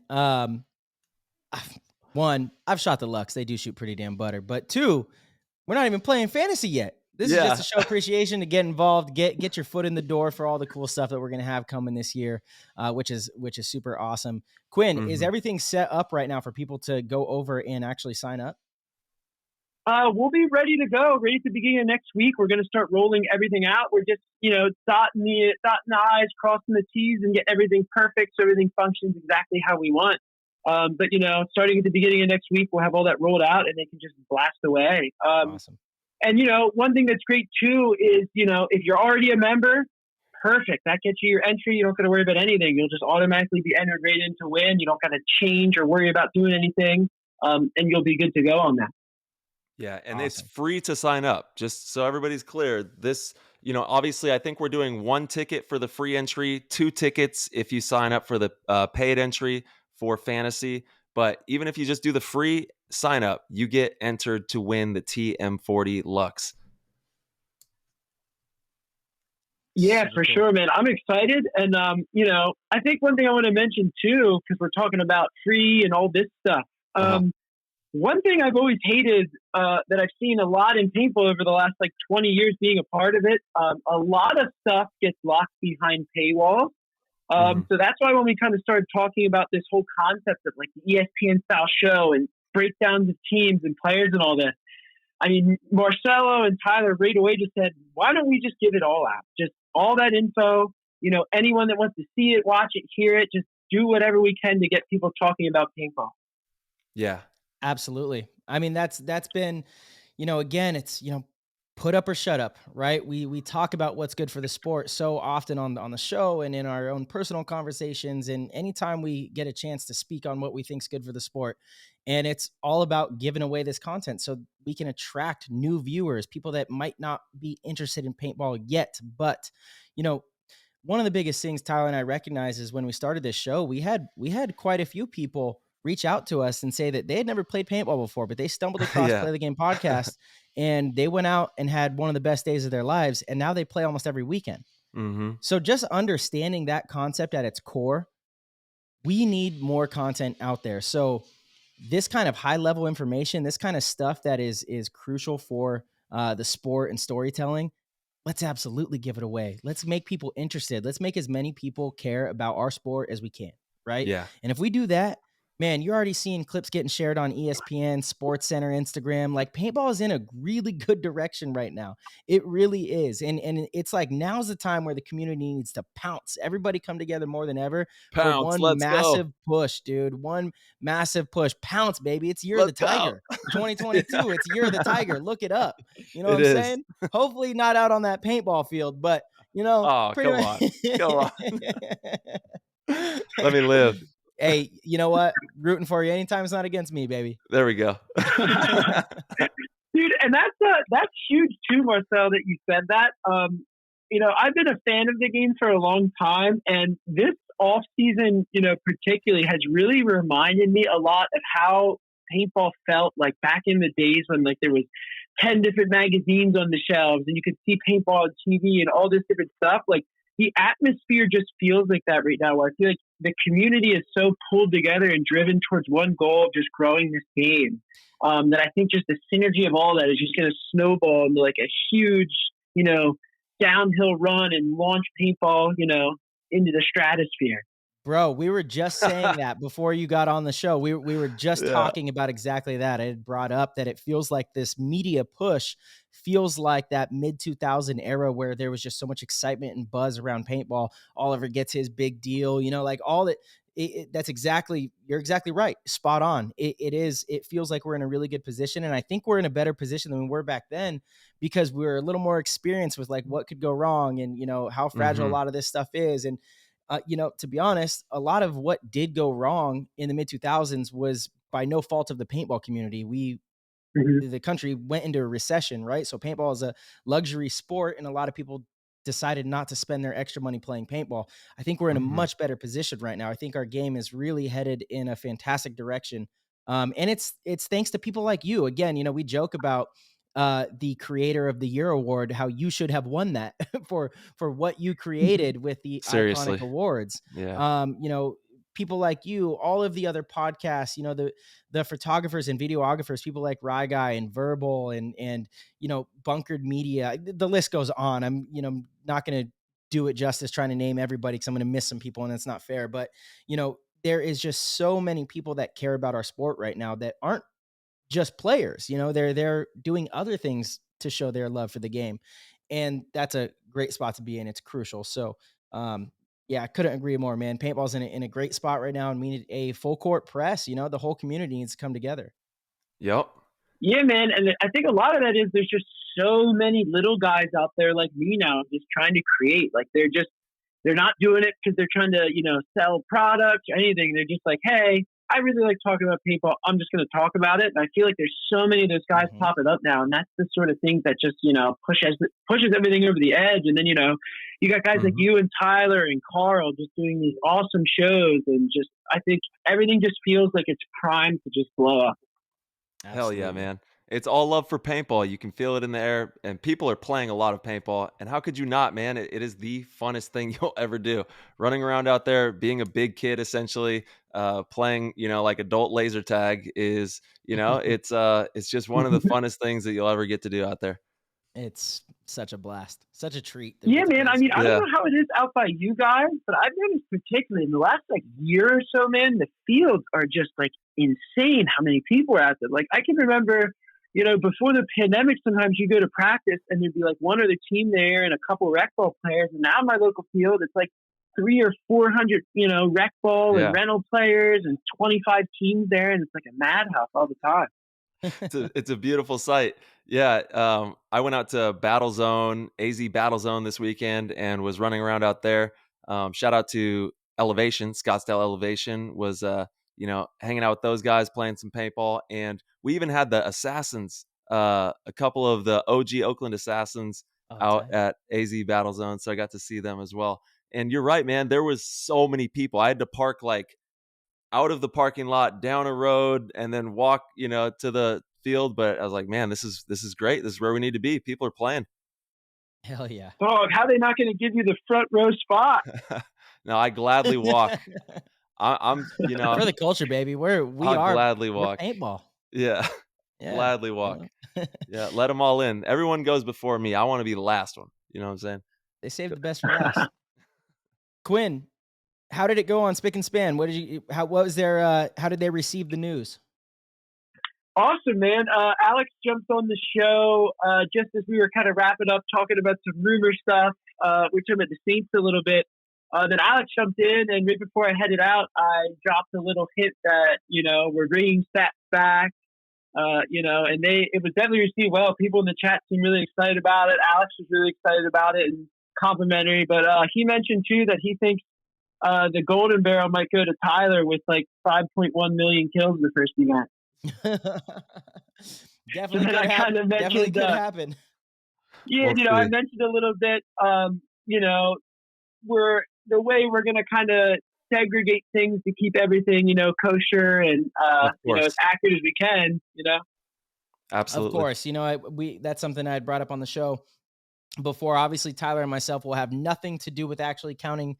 one, I've shot the Lux. They do shoot pretty damn butter. But two, we're not even playing fantasy yet. This is just to show appreciation, to get involved, get your foot in the door for all the cool stuff that we're going to have coming this year, which is super awesome. Quinn, is everything set up right now for people to go over and actually sign up? We'll be ready to go, ready at the beginning of next week. We're going to start rolling everything out. We're just, dotting the I's, crossing the T's, and get everything perfect so everything functions exactly how we want. But starting at the beginning of next week, we'll have all that rolled out, and they can just blast away. Awesome. And, one thing that's great, too, is, if you're already a member, perfect. That gets you your entry. You don't got to worry about anything. You'll just automatically be entered right in to win. You don't got to change or worry about doing anything. And you'll be good to go on that. Yeah, and It's free to sign up. Just so everybody's clear, Obviously, I think we're doing 1 ticket for the free entry, 2 tickets if you sign up for the paid entry for fantasy. But even if you just do the free sign up, you get entered to win the TM40 Lux. Yeah, Super for cool. sure, man. I'm excited. And, I think one thing I want to mention too, because we're talking about free and all this stuff. One thing I've always hated that I've seen a lot in paintball over the last 20 years being a part of it, a lot of stuff gets locked behind paywalls. So that's why when we kind of started talking about this whole concept of the ESPN style show and breakdowns of teams and players and all this, I mean, Marcello and Tyler right away just said, why don't we just give it all out? Just all that info, anyone that wants to see it, watch it, hear it, just do whatever we can to get people talking about paintball. Yeah. Absolutely. I mean, that's been, again, it's, put up or shut up, right? We talk about what's good for the sport so often on the show and in our own personal conversations. And anytime we get a chance to speak on what we think's good for the sport, and it's all about giving away this content so we can attract new viewers, people that might not be interested in paintball yet. But, one of the biggest things Tyler and I recognize is when we started this show, we had quite a few people reach out to us and say that they had never played paintball before, but they stumbled across Yeah. Play the Game podcast and they went out and had one of the best days of their lives. And now they play almost every weekend. So just understanding that concept at its core, we need more content out there. So this kind of high level information, this kind of stuff that is crucial for the sport and storytelling, let's absolutely give it away. Let's make people interested. Let's make as many people care about our sport as we can. Right. Yeah. And if we do that, man, you're already seeing clips getting shared on ESPN, Sports Center, Instagram. Paintball is in a really good direction right now. It really is. And it's now's the time where the community needs to pounce. Everybody come together more than ever for one Let's massive go. push, dude. One massive push. Pounce, baby. It's Year of the Tiger. 2022. It's Year of the Tiger. Look it up. You know what I'm saying? Hopefully not out on that paintball field, but pretty much. Come on. Let me live. Hey, you know what? Rooting for you anytime it's not against me, baby. There we go. Dude, and that's huge too, Marcel, that you said that. I've been a fan of the game for a long time, and this off season, particularly has really reminded me a lot of how paintball felt back in the days when there was 10 different magazines on the shelves and you could see paintball on TV and all this different stuff. The atmosphere just feels like that right now, where I feel like the community is so pulled together and driven towards one goal of just growing this game, that I think just the synergy of all that is just going to snowball into a huge, downhill run and launch paintball, into the stratosphere. Bro, we were just saying that before you got on the show. We were just talking about exactly that. I had brought up that it feels like this media push feels like that mid-2000 era where there was just so much excitement and buzz around paintball. Oliver gets his big deal, all that. You're exactly right. Spot on. It feels like we're in a really good position. And I think we're in a better position than we were back then because we were a little more experienced with what could go wrong and, how fragile a lot of this stuff is. And, to be honest, a lot of what did go wrong in the mid-2000s was by no fault of the paintball community. The country went into a recession, right? So paintball is a luxury sport, and a lot of people decided not to spend their extra money playing paintball. I think we're in a much better position right now. I think our game is really headed in a fantastic direction. And it's thanks to people like you. Again, we joke about the Creator of the Year award, how you should have won that for what you created with the Seriously. iconic awards. Yeah. People like you, all of the other podcasts, the photographers and videographers, people like Rye Guy and Verbal and Bunkered Media, the list goes on. I'm not going to do it justice trying to name everybody because I'm going to miss some people and it's not fair. But, there is just so many people that care about our sport right now that aren't just players. They're doing other things to show their love for the game. And that's a great spot to be in. It's crucial. So, yeah, I couldn't agree more, man. Paintball's in a great spot right now, and we need a full court press. The whole community needs to come together. Yep. Yeah, man. And I think a lot of that is there's just so many little guys out there like me now just trying to create. They're not doing it because they're trying to, sell products or anything. They're just hey, I really like talking about paintball. I'm just going to talk about it. And I feel like there's so many of those guys popping up now, and that's the sort of thing that just pushes everything over the edge. And then you got guys like you and Tyler and Carl just doing these awesome shows, and just I think everything just feels like it's primed to just blow up. Hell yeah, man. It's all love for paintball. You can feel it in the air, and people are playing a lot of paintball. And how could you not, man? It is the funnest thing you'll ever do. Running around out there, being a big kid, essentially, playing, like adult laser tag is, it's just one of the funnest things that you'll ever get to do out there. It's such a blast, such a treat. Yeah, man. I mean, I don't know how it is out by you guys, but I've noticed particularly in the last year or so, man, the fields are just insane how many people are out there. Like I can remember, before the pandemic, sometimes you go to practice and there'd be one other team there and a couple rec ball players. And now my local field, it's 300 or 400, rec ball and rental players and 25 teams there. And it's a madhouse all the time. It's a beautiful sight. Yeah. I went out to Battle Zone, AZ Battle Zone this weekend and was running around out there. Shout out to Elevation, Scottsdale Elevation was, hanging out with those guys, playing some paintball. And we even had the Assassins, a couple of the OG Oakland Assassins out at AZ Battle Zone. So I got to see them as well. And you're right, man. There was so many people. I had to park out of the parking lot, down a road, and then walk, to the field. But I was like, man, this is great. This is where we need to be. People are playing. Hell yeah. Dog, how are they not going to give you the front row spot? No, I gladly walk. I'm for the culture, baby. I'll gladly walk. Paintball. Yeah. Gladly walk. Yeah, let them all in. Everyone goes before me. I want to be the last one. You know what I'm saying? They saved the best for last. Quinn, how did it go on Spick and Span? How did they receive the news? Awesome, man. Alex jumped on the show just as we were kind of wrapping up, talking about some rumor stuff. We talked about the Saints a little bit. Then Alex jumped in, and right before I headed out, I dropped a little hint that, we're bringing stats back, and it was definitely received well. People in the chat seemed really excited about it. Alex was really excited about it and complimentary, but he mentioned too that he thinks the Golden Barrel might go to Tyler with 5.1 million kills in the first event. Definitely could happen. Definitely could happen. Yeah, I mentioned a little bit, the way we're going to kind of segregate things to keep everything, kosher and, as accurate as we can, Absolutely. Of course. That's something I had brought up on the show before. Obviously, Tyler and myself will have nothing to do with actually counting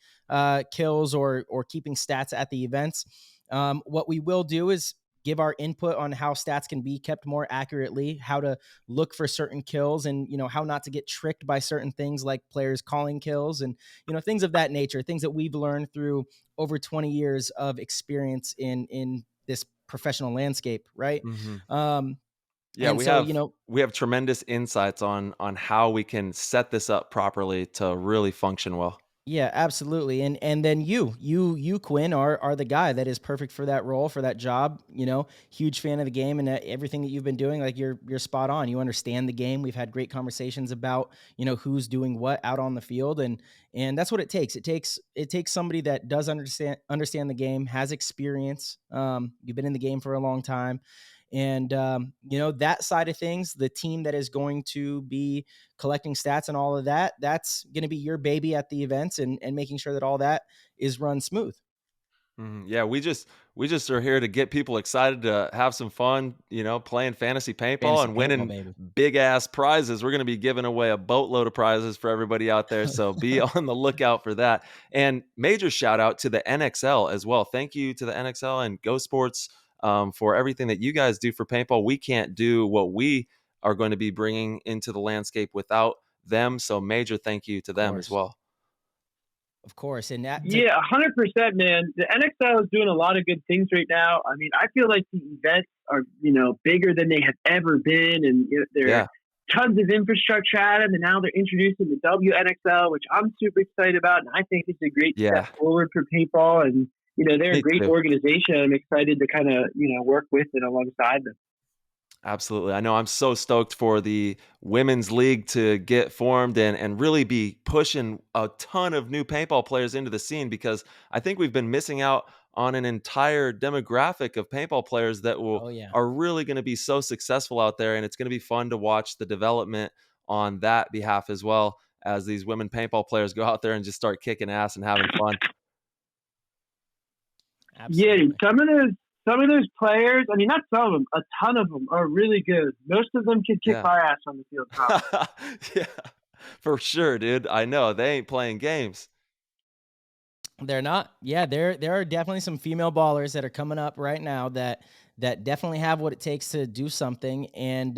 kills or keeping stats at the events. What we will do is give our input on how stats can be kept more accurately, how to look for certain kills, and how not to get tricked by certain things like players calling kills and things of that nature, things that we've learned through over 20 years of experience in this professional landscape, right? Mm-hmm. We have tremendous insights on how we can set this up properly to really function well. Yeah, absolutely. And then you Quinn are the guy that is perfect for that role, for that job. Huge fan of the game and everything that you've been doing. You're spot on. You understand the game. We've had great conversations about who's doing what out on the field, and that's what it takes. It takes somebody that does understand the game, has experience. You've been in the game for a long time. And, that side of things, the team that is going to be collecting stats and all of that, that's going to be your baby at the events and making sure that all that is run smooth. Mm-hmm. Yeah, we just are here to get people excited to have some fun, playing fantasy paintball and winning big ass prizes. We're going to be giving away a boatload of prizes for everybody out there. So be on the lookout for that. And major shout out to the NXL as well. Thank you to the NXL and Go Sports for everything that you guys do for paintball. We can't do what we are going to be bringing into the landscape without them. So major thank you to them as well. Of course. And 100%, man. The NXL is doing a lot of good things right now. I mean, I feel like the events are, bigger than they have ever been. And there are tons of infrastructure at them. And now they're introducing the WNXL, which I'm super excited about. And I think it's a great step forward for paintball. And they're a great organization. I'm excited to kind of, work with and alongside them. Absolutely. I know I'm so stoked for the women's league to get formed and really be pushing a ton of new paintball players into the scene, because I think we've been missing out on an entire demographic of paintball players that are really going to be so successful out there. And it's going to be fun to watch the development on that behalf as well, as these women paintball players go out there and just start kicking ass and having fun. Absolutely. Yeah, some of those players, I mean, not some of them, a ton of them are really good. Most of them can kick our ass on the field. Yeah, for sure, dude. I know they ain't playing games. They're not. Yeah, there are definitely some female ballers that are coming up right now that definitely have what it takes to do something, and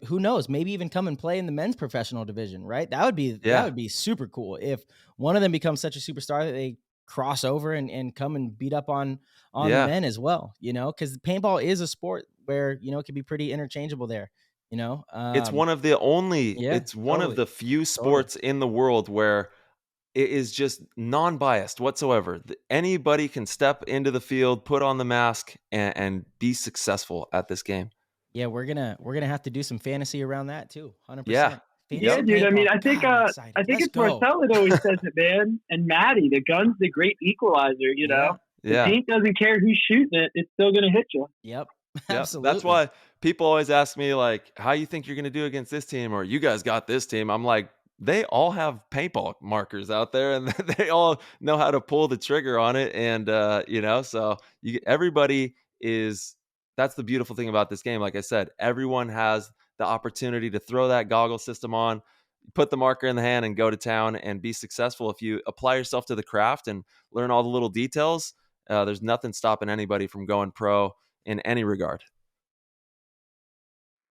who knows, maybe even come and play in the men's professional division, right? That would be super cool if one of them becomes such a superstar that they cross over and come and beat up on the men as well, because paintball is a sport where, it can be pretty interchangeable there, It's one of the totally. the few sports in the world where it is just non-biased whatsoever. Anybody can step into the field, put on the mask, and be successful at this game. Yeah, we're gonna have to do some fantasy around that too. 100%. Yeah. Yeah, dude. I mean, I think it's Marcello that always says it, man. And Maddie, the gun's the great equalizer. Yeah. The paint doesn't care who's shooting it; it's still gonna hit you. Yep. Absolutely. That's why people always ask me, like, how you think you're gonna do against this team, or you guys got this team. I'm like, they all have paintball markers out there, and they all know how to pull the trigger on it. And so everybody is. That's the beautiful thing about this game. Like I said, everyone has the opportunity to throw that goggle system on, put the marker in the hand, and go to town and be successful. If you apply yourself to the craft and learn all the little details, there's nothing stopping anybody from going pro in any regard.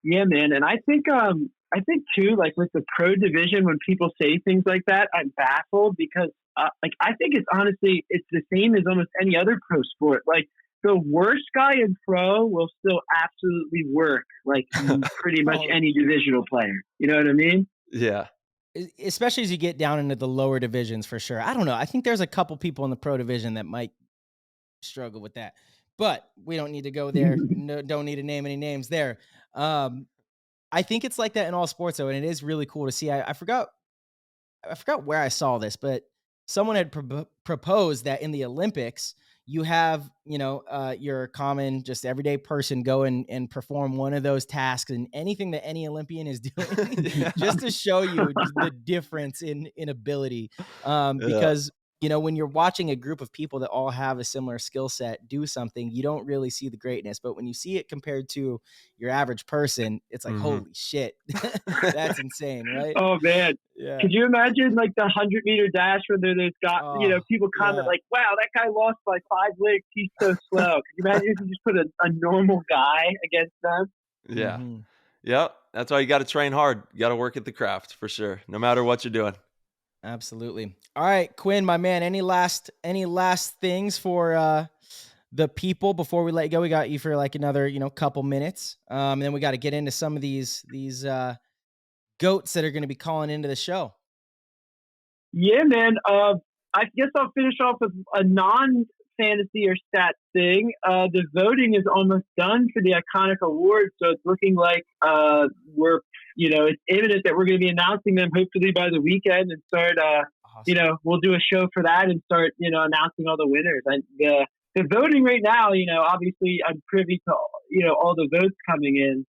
Yeah, man. And I think too, like with the pro division, when people say things like that, I'm baffled because I think it's the same as almost any other pro sport. Like the worst guy in pro will still absolutely work like pretty much any divisional player. You know what I mean? Yeah. Especially as you get down into the lower divisions, for sure. I don't know. I think there's a couple people in the pro division that might struggle with that, but we don't need to go there. No, don't need to name any names there. I think it's like that in all sports though. And it is really cool to see. I forgot where I saw this, but someone had proposed that in the Olympics, you have, your common, just everyday person go and perform one of those tasks and anything that any Olympian is doing just to show you the difference in ability. Because, when you're watching a group of people that all have a similar skill set do something, you don't really see the greatness. But when you see it compared to your average person, it's like, holy shit, that's insane, right? Oh, man. Yeah. Could you imagine like the 100-meter dash where there's people comment like, wow, that guy lost by 5 legs. He's so slow. Could you imagine if you just put a normal guy against them? Yeah. Mm-hmm. Yep. That's why you got to train hard. You got to work at the craft for sure, no matter what you're doing. Absolutely. All right, Quinn, my man, any last things for the people before we let you go? We got you for like another, couple minutes. And then we got to get into some of these goats that are going to be calling into the show. Yeah, man. I guess I'll finish off with a non-fantasy or stats thing. The voting is almost done for the Iconic Awards, so it's looking like it's imminent that we're going to be announcing them hopefully by the weekend and start, awesome. We'll do a show for that and start, announcing all the winners. And the voting right now, obviously I'm privy to, all the votes coming in.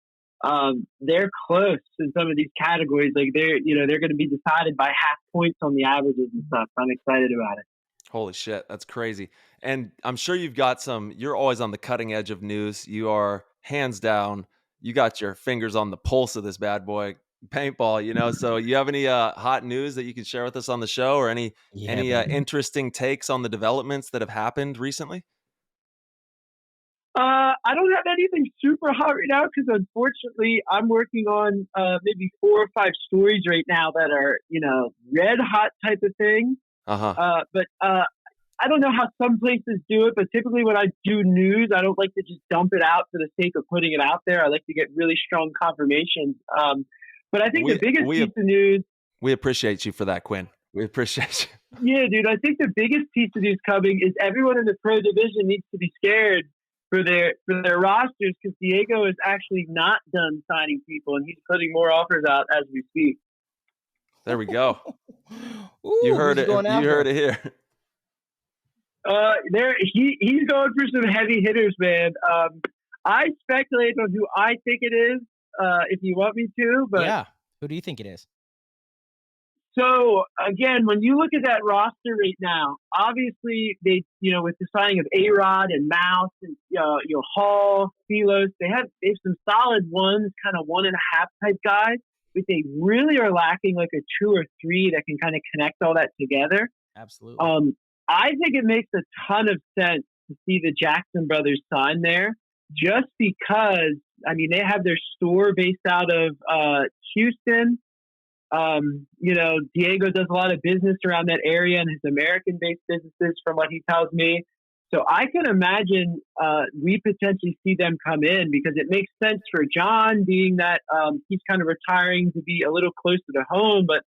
They're close in some of these categories. Like they're going to be decided by half points on the averages and stuff. So I'm excited about it. Holy shit. That's crazy. And I'm sure you're always on the cutting edge of news. You are hands down. You got your fingers on the pulse of this bad boy paintball, so you have any hot news that you can share with us on the show or any interesting takes on the developments that have happened recently? I don't have anything super hot right now because unfortunately I'm working on maybe 4 or 5 stories right now that are, red hot type of thing. But I don't know how some places do it, but typically when I do news, I don't like to just dump it out for the sake of putting it out there. I like to get really strong confirmations. But I think the biggest piece of news... We appreciate you for that, Quinn. We appreciate you. Yeah, dude. I think the biggest piece of news coming is everyone in the pro division needs to be scared for their rosters because Diego is actually not done signing people, and he's putting more offers out as we speak. There we go. Ooh, you heard it. You heard it here. He's going for some heavy hitters, man. I speculate on who I think it is, if you want me to, but yeah, who do you think it is? so again, when you look at that roster right now, obviously they, with the signing of A-Rod and Mouse and Hall, Philos, they have some solid ones, kind of 1.5 type guys, but they really are lacking like a 2 or 3 that can kind of connect all that together. Absolutely. I think it makes a ton of sense to see the Jackson brothers sign there, just because they have their store based out of Houston. Diego does a lot of business around that area and his American-based businesses, from what he tells me. So I can imagine we potentially see them come in, because it makes sense for John, being that he's kind of retiring to be a little closer to home. But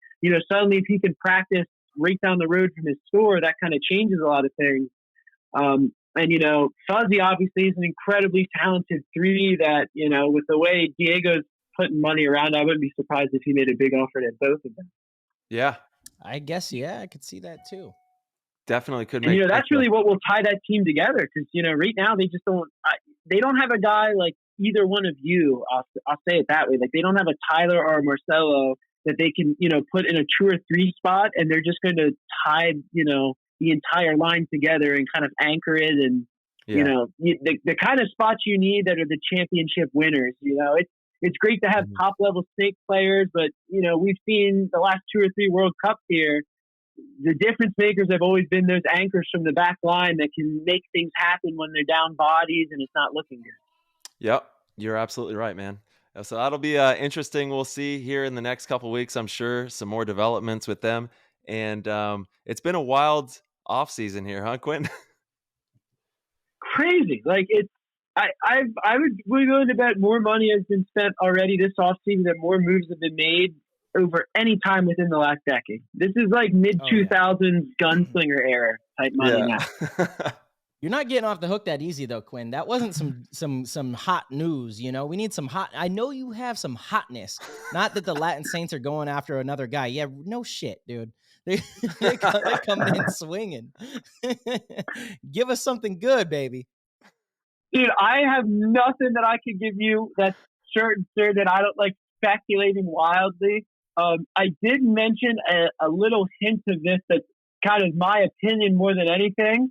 suddenly if he can practice right down the road from his store, that kind of changes a lot of things. And Fuzzy obviously is an incredibly talented 3 that with the way Diego's putting money around, I wouldn't be surprised if he made a big offer to both of them. Yeah, I guess. Yeah, I could see that too. Definitely could make. And that's really what will tie that team together, because right now they just don't. They don't have a guy like either one of you. I'll say it that way. Like, they don't have a Tyler or a Marcello that they can put in a 2 or 3 spot, and they're just going to tie the entire line together and kind of anchor it. And the kind of spots you need that are the championship winners. It's great to have top level snake players, but we've seen the last 2 or 3 World Cups here. The difference makers have always been those anchors from the back line that can make things happen when they're down bodies and it's not looking good. Yep, you're absolutely right, man. So that'll be interesting. We'll see here in the next couple of weeks, I'm sure, some more developments with them. And it's been a wild off season here, huh, Quinn? Crazy. Like, we're willing to bet more money has been spent already this offseason, that more moves have been made over any time within the last decade. This is like mid-2000s gunslinger era type money now. You're not getting off the hook that easy, though, Quinn. That wasn't some hot news. We need some hot. I know you have some hotness. Not that the Latin Saints are going after another guy. Yeah, no shit, dude. They're coming in swinging. Give us something good, baby. Dude, I have nothing that I can give you that's certain, sir, that I don't like speculating wildly. I did mention a little hint of this that's kind of my opinion more than anything.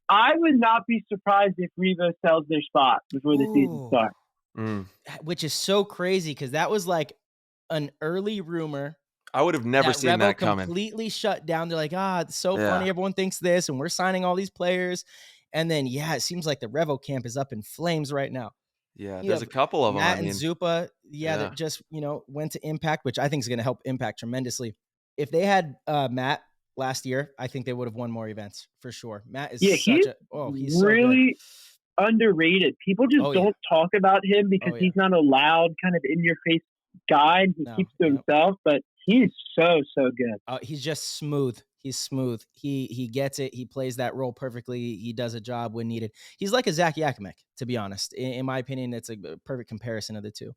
I would not be surprised if Revo sells their spot before the season starts. Which is so crazy, because that was like an early rumor. I would have never seen that coming. Completely shut down. They're like, it's so funny. Everyone thinks this, and we're signing all these players. And then, it seems like the Revo camp is up in flames right now. Yeah, there's a couple of them. Matt and Zupa, that just, went to Impact, which I think is going to help Impact tremendously. If they had Matt last year, I think they would have won more events for sure. Matt is he's really so underrated. People just don't talk about him because he's not a loud, kind of in-your-face guy. He keeps to himself, but he's so good. He's just smooth. He's smooth. He gets it. He plays that role perfectly. He does a job when needed. He's like a Zach Yakimek, to be honest. In my opinion, it's a perfect comparison of the two.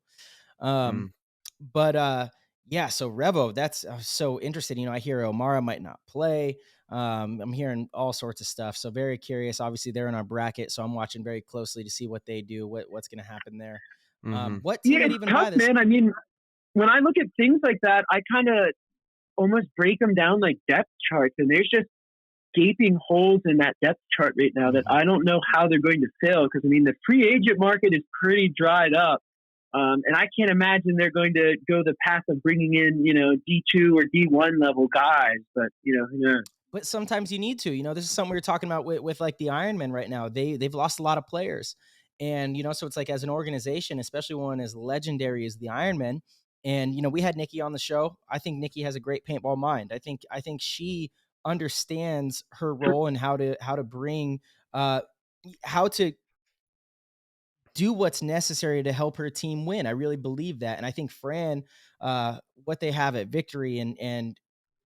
But so Revo, that's so interesting. I hear Omara might not play. I'm hearing all sorts of stuff. So very curious. Obviously, they're in our bracket, so I'm watching very closely to see what they do, what's going to happen there. What team would even buy this? Man. I mean, when I look at things like that, I kind of almost break them down like depth charts, and there's just gaping holes in that depth chart right now that I don't know how they're going to fill, because the free agent market is pretty dried up, and I can't imagine they're going to go the path of bringing in D2 or D1 level guys, but who knows. But sometimes you need to. This is something we were talking about with like the Ironmen right now. They've lost a lot of players, and so it's like, as an organization, especially one as legendary as the Ironmen. And, we had Nikki on the show. I think Nikki has a great paintball mind. I think she understands her role and how to bring, how to do what's necessary to help her team win. I really believe that. And I think Fran, what they have at Victory and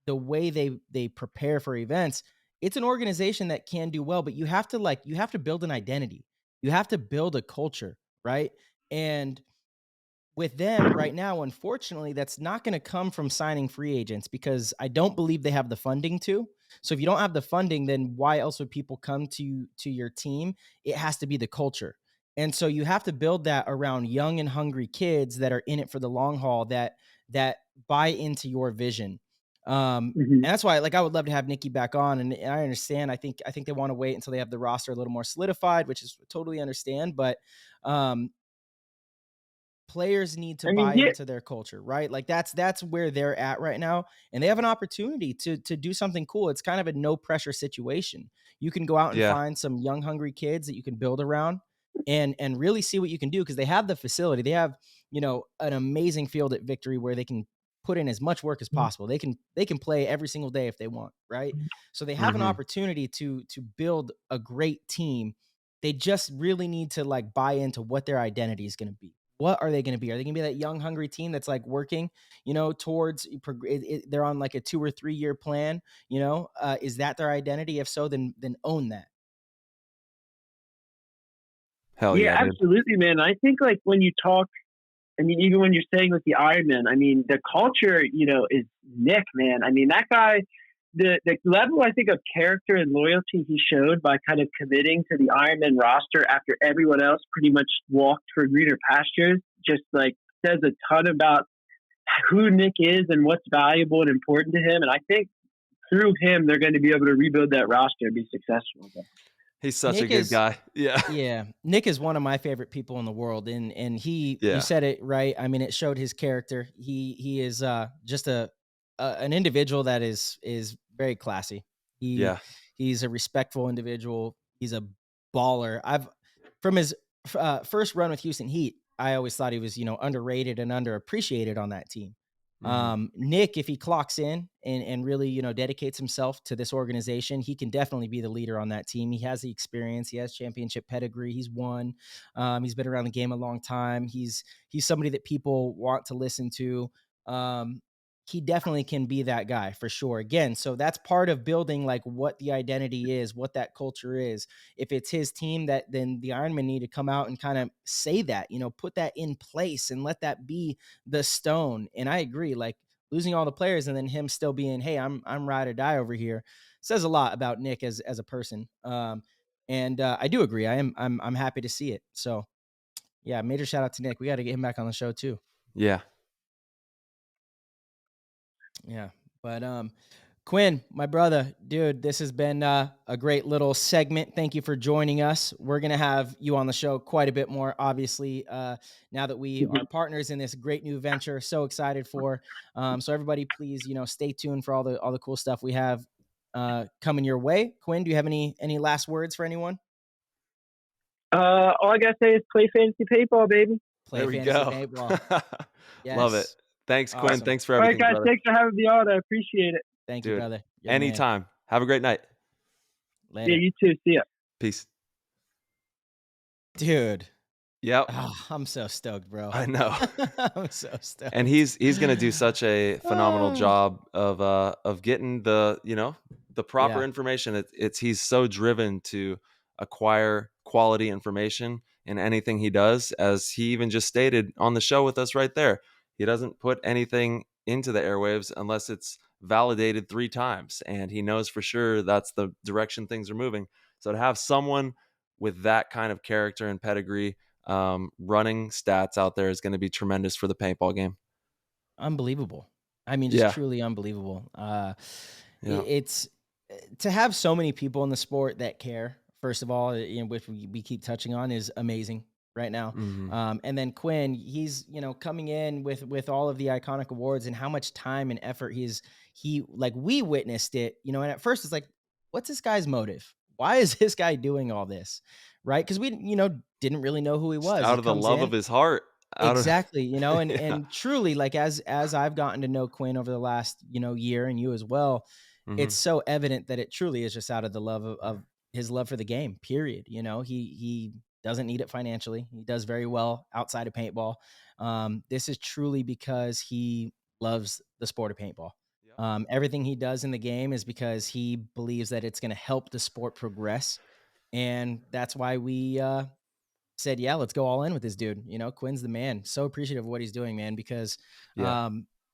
the way they prepare for events, it's an organization that can do well, but you have to build an identity. You have to build a culture, right? And with them right now, unfortunately, that's not going to come from signing free agents, because I don't believe they have the funding to. So if you don't have the funding, then why else would people come to your team? It has to be the culture. And so you have to build that around young and hungry kids that are in it for the long haul, that buy into your vision. Mhm. And that's why, like, I would love to have Nikki back on, and I understand. I think they want to wait until they have the roster a little more solidified, which is totally understand. But players need to I mean, buy yeah, into their culture, right? Like that's where they're at right now, and they have an opportunity to do something cool. It's kind of a no pressure situation. You can go out and Yeah. find some young hungry kids that you can build around, and really see what you can do, because they have the facility. They have, an amazing field at Victory where they can put in as much work as possible. They can play every single day if they want, right? So they have an Mhm. opportunity to build a great team. They just really need to, like, buy into what their identity is going to be. What are they going to be? Are they going to be that young, hungry team that's like working, towards they're on like a 2 or 3 year plan? Is that their identity? If so, then own that. Hell yeah, yeah, dude. absolutely, man. I think like when you talk, I mean, even when you're saying with the Ironman, I mean, the culture, is Nick, man. I mean, that guy, the level, I think, of character and loyalty he showed by kind of committing to the Ironman roster after everyone else pretty much walked for greener pastures, just like says a ton about who Nick is and what's valuable and important to him. And I think through him, they're going to be able to rebuild that roster and be successful. He's such a Nick good is guy. Yeah. Yeah, Nick is one of my favorite people in the world, and you Yeah. said it right. I mean, it showed his character. He is just an individual that is very classy. He Yeah. he's a respectful individual. He's a baller. From his first run with Houston Heat, I always thought he was, underrated and underappreciated on that team. Mhm. Nick, if he clocks in and really, dedicates himself to this organization, he can definitely be the leader on that team. He has the experience. He has championship pedigree. He's won. He's been around the game a long time. He's somebody that people want to listen to. He definitely can be that guy for sure. Again, so that's part of building, like, what the identity is, what that culture is. If it's his team, that then the Ironman need to come out and kind of say that, put that in place and let that be the stone. And I agree, like, losing all the players and then him still being, hey, I'm ride or die over here, says a lot about Nick as a person. And I do agree. I'm happy to see it. So yeah, major shout out to Nick. We got to get him back on the show too. Yeah. Yeah. But Quinn, my brother, dude, this has been a great little segment. Thank you for joining us. We're going to have you on the show quite a bit more, obviously, now that we are partners in this great new venture. So excited for. So everybody, please, stay tuned for all the cool stuff we have coming your way. Quinn, do you have any last words for anyone? All I got to say is play fantasy paintball, baby. Play There we fantasy go. paintball. Yes. Love it. Thanks, Quinn. Awesome. Thanks for All right, everything, guys, brother. thanks for having me on. I appreciate it. Thank you, Dude, brother. You're the man. anytime. Have a great night. Later. Yeah, you too. See ya. Peace. Dude. Yep. Oh, I'm so stoked, bro. I know. I'm so stoked. And he's going to do such a phenomenal job of getting the proper information. He's so driven to acquire quality information in anything he does, as he even just stated on the show with us right there. He doesn't put anything into the airwaves unless it's validated 3 times, and he knows for sure that's the direction things are moving. So to have someone with that kind of character and pedigree running stats out there is going to be tremendous for the paintball game. Unbelievable. I mean, just truly unbelievable. It's to have so many people in the sport that care, first of all, which we keep touching on, is amazing right now. Mm-hmm. And then Quinn, he's, coming in with all of the iconic awards and how much time and effort we witnessed it, and at first it's like, what's this guy's motive? Why is this guy doing all this? Right. Cause we, didn't really know who he was. Out of the love of his heart. Exactly. And truly, like, as I've gotten to know Quinn over the last, year, and you as well, Mm-hmm. it's so evident that it truly is just out of the love of his love for the game, period. He doesn't need it financially. He does very well outside of paintball. This is truly because he loves the sport of paintball. Everything he does in the game is because he believes that it's going to help the sport progress. And that's why we said, yeah, let's go all in with this dude. Quinn's the man. So appreciative of what he's doing, man, because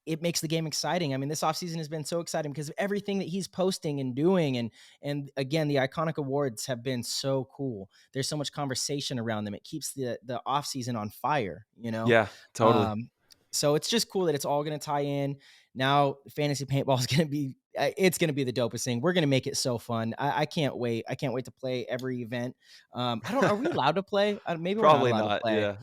it makes the game exciting. I mean, this offseason has been so exciting because of everything that he's posting and doing. And again, the iconic awards have been so cool. There's so much conversation around them. It keeps the offseason on fire, you know? Yeah, totally. So it's just cool that it's all going to tie in. Now, fantasy paintball is going to be, it's going to be the dopest thing. We're going to make it so fun. I can't wait. I can't wait to play every event. Are we allowed to play? Maybe we're not Probably allowed to not. play. Yeah.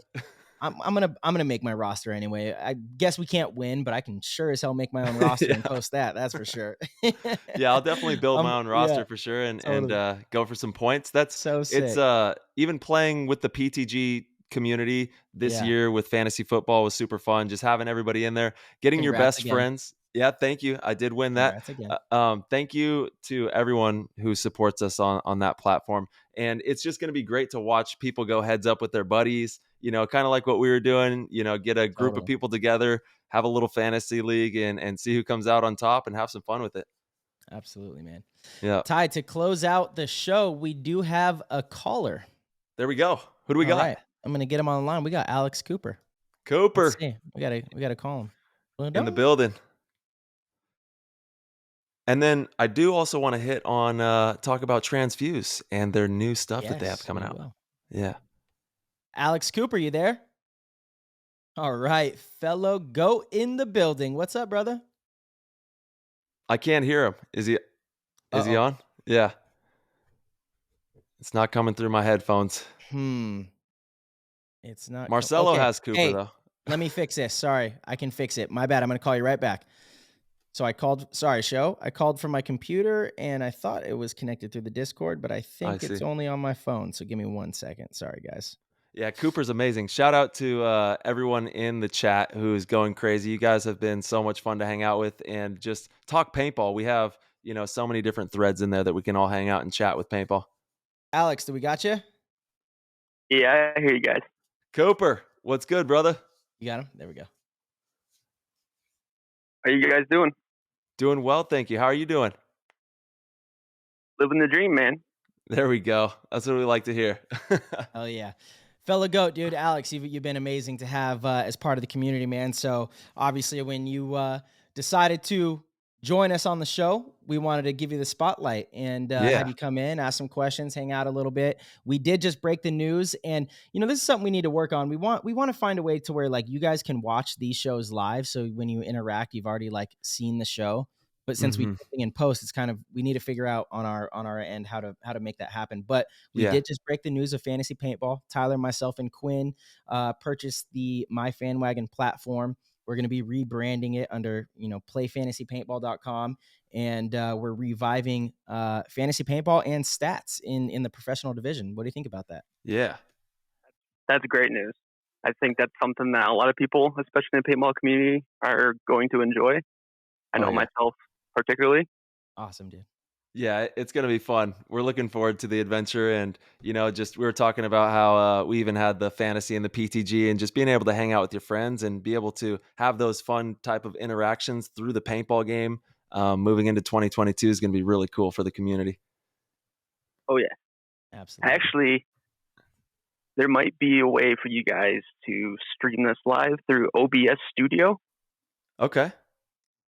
I'm gonna make my roster anyway. I guess we can't win, but I can sure as hell make my own roster and post that. That's for sure. Yeah, I'll definitely build my own roster Yeah, for sure and totally. go for some points. That's So it's sick. even playing with the PTG community this Yeah. year with fantasy football was super fun. Just having everybody in there, getting your Congrats best again. friends. Yeah, thank you. I did win that. Congrats again. Thank you to everyone who supports us on that platform. And it's just going to be great to watch people go heads up with their buddies, kind of like what we were doing, get a group of Totally. people together, have a little fantasy league and see who comes out on top and have some fun with it. Absolutely, man. Yeah. Ty, to close out the show, we do have a caller. There we go. Who do we All got? right. I'm gonna get him on the line. We got Alex Cooper. Cooper Let's see. We gotta call him. in the building. And then I do also want to hit on talk about Transfuse and their new stuff that they have Yes, coming we out. will. Yeah. Alex Cooper, you there? All right, fellow goat in the building. What's up, brother? I can't hear him. Is he Uh-oh. on? Yeah. It's not coming through my headphones. It's not. Marcello Okay. has Cooper Hey, though. let me fix this. Sorry, I can fix it. My bad. I'm gonna call you right back. So I called. Sorry, show. I called from my computer and I thought it was connected through the Discord, but I think it's see. only on my phone. So give me 1 second. Sorry, guys. Yeah, Cooper's amazing. Shout out to everyone in the chat who's going crazy. You guys have been so much fun to hang out with and just talk paintball. We have, so many different threads in there that we can all hang out and chat with paintball. Alex, do we got you? Yeah, I hear you guys. Cooper, what's good, brother? You got him? There we go. How you guys doing? Doing well, thank you. How are you doing? Living the dream, man. There we go. That's what we like to hear. Oh yeah. Fellow goat, dude, Alex, you've been amazing to have as part of the community, man. So obviously when you decided to join us on the show, we wanted to give you the spotlight and have you come in, ask some questions, hang out a little bit. We did just break the news, and this is something we need to work on. We want to find a way to where like you guys can watch these shows live. So when you interact, you've already like seen the show. But since we in post, it's kind of we need to figure out on our end how to make that happen. But we did just break the news of Fantasy Paintball. Tyler, myself, and Quinn purchased the My FanWagon platform. We're going to be rebranding it under playfantasypaintball.com, and we're reviving fantasy paintball and stats in the professional division. What do you think about that? Yeah, that's great news. I think that's something that a lot of people, especially in the paintball community, are going to enjoy. I know myself particularly. Awesome, dude. Yeah, it's going to be fun. We're looking forward to the adventure. And, we were talking about how we even had the fantasy and the PTG and just being able to hang out with your friends and be able to have those fun type of interactions through the paintball game. Moving into 2022 is going to be really cool for the community. Oh, yeah. Absolutely. Actually, there might be a way for you guys to stream this live through OBS Studio. Okay.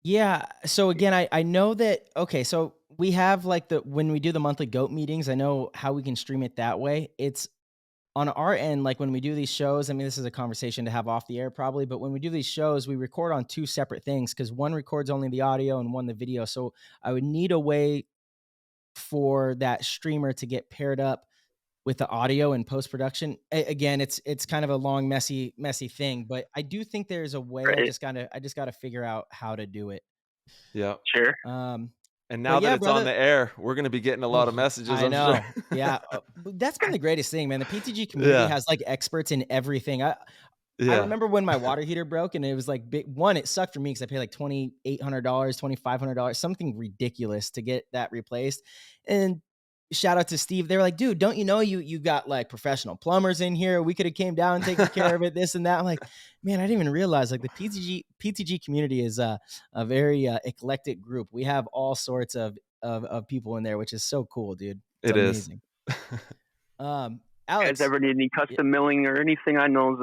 Yeah. So again, I know that, okay, so we have like when we do the monthly GOAT meetings, I know how we can stream it that way. It's on our end, like when we do these shows, I mean, this is a conversation to have off the air probably, but when we do these shows, we record on two separate things because one records only the audio and one the video. So I would need a way for that streamer to get paired up with the audio and post-production. Again, it's kind of a long, messy thing, but I do think there's a way. Right. I just gotta figure out how to do it. Yeah. Sure. And now that it's on the air, we're going to be getting a lot of messages. I know. Sure. Yeah. That's been the greatest thing, man. The PTG community has like experts in everything. I remember when my water heater broke and it was like it sucked for me because I paid like $2,800, $2,500, something ridiculous to get that replaced. And shout out to Steve. They were like, dude, don't you know you got like professional plumbers in here? We could have came down and taken care of it, this and that. I'm like, man, I didn't even realize like the PTG community is a very eclectic group. We have all sorts of people in there, which is so cool, dude. It's amazing. Alex, you guys ever need any custom milling or anything on those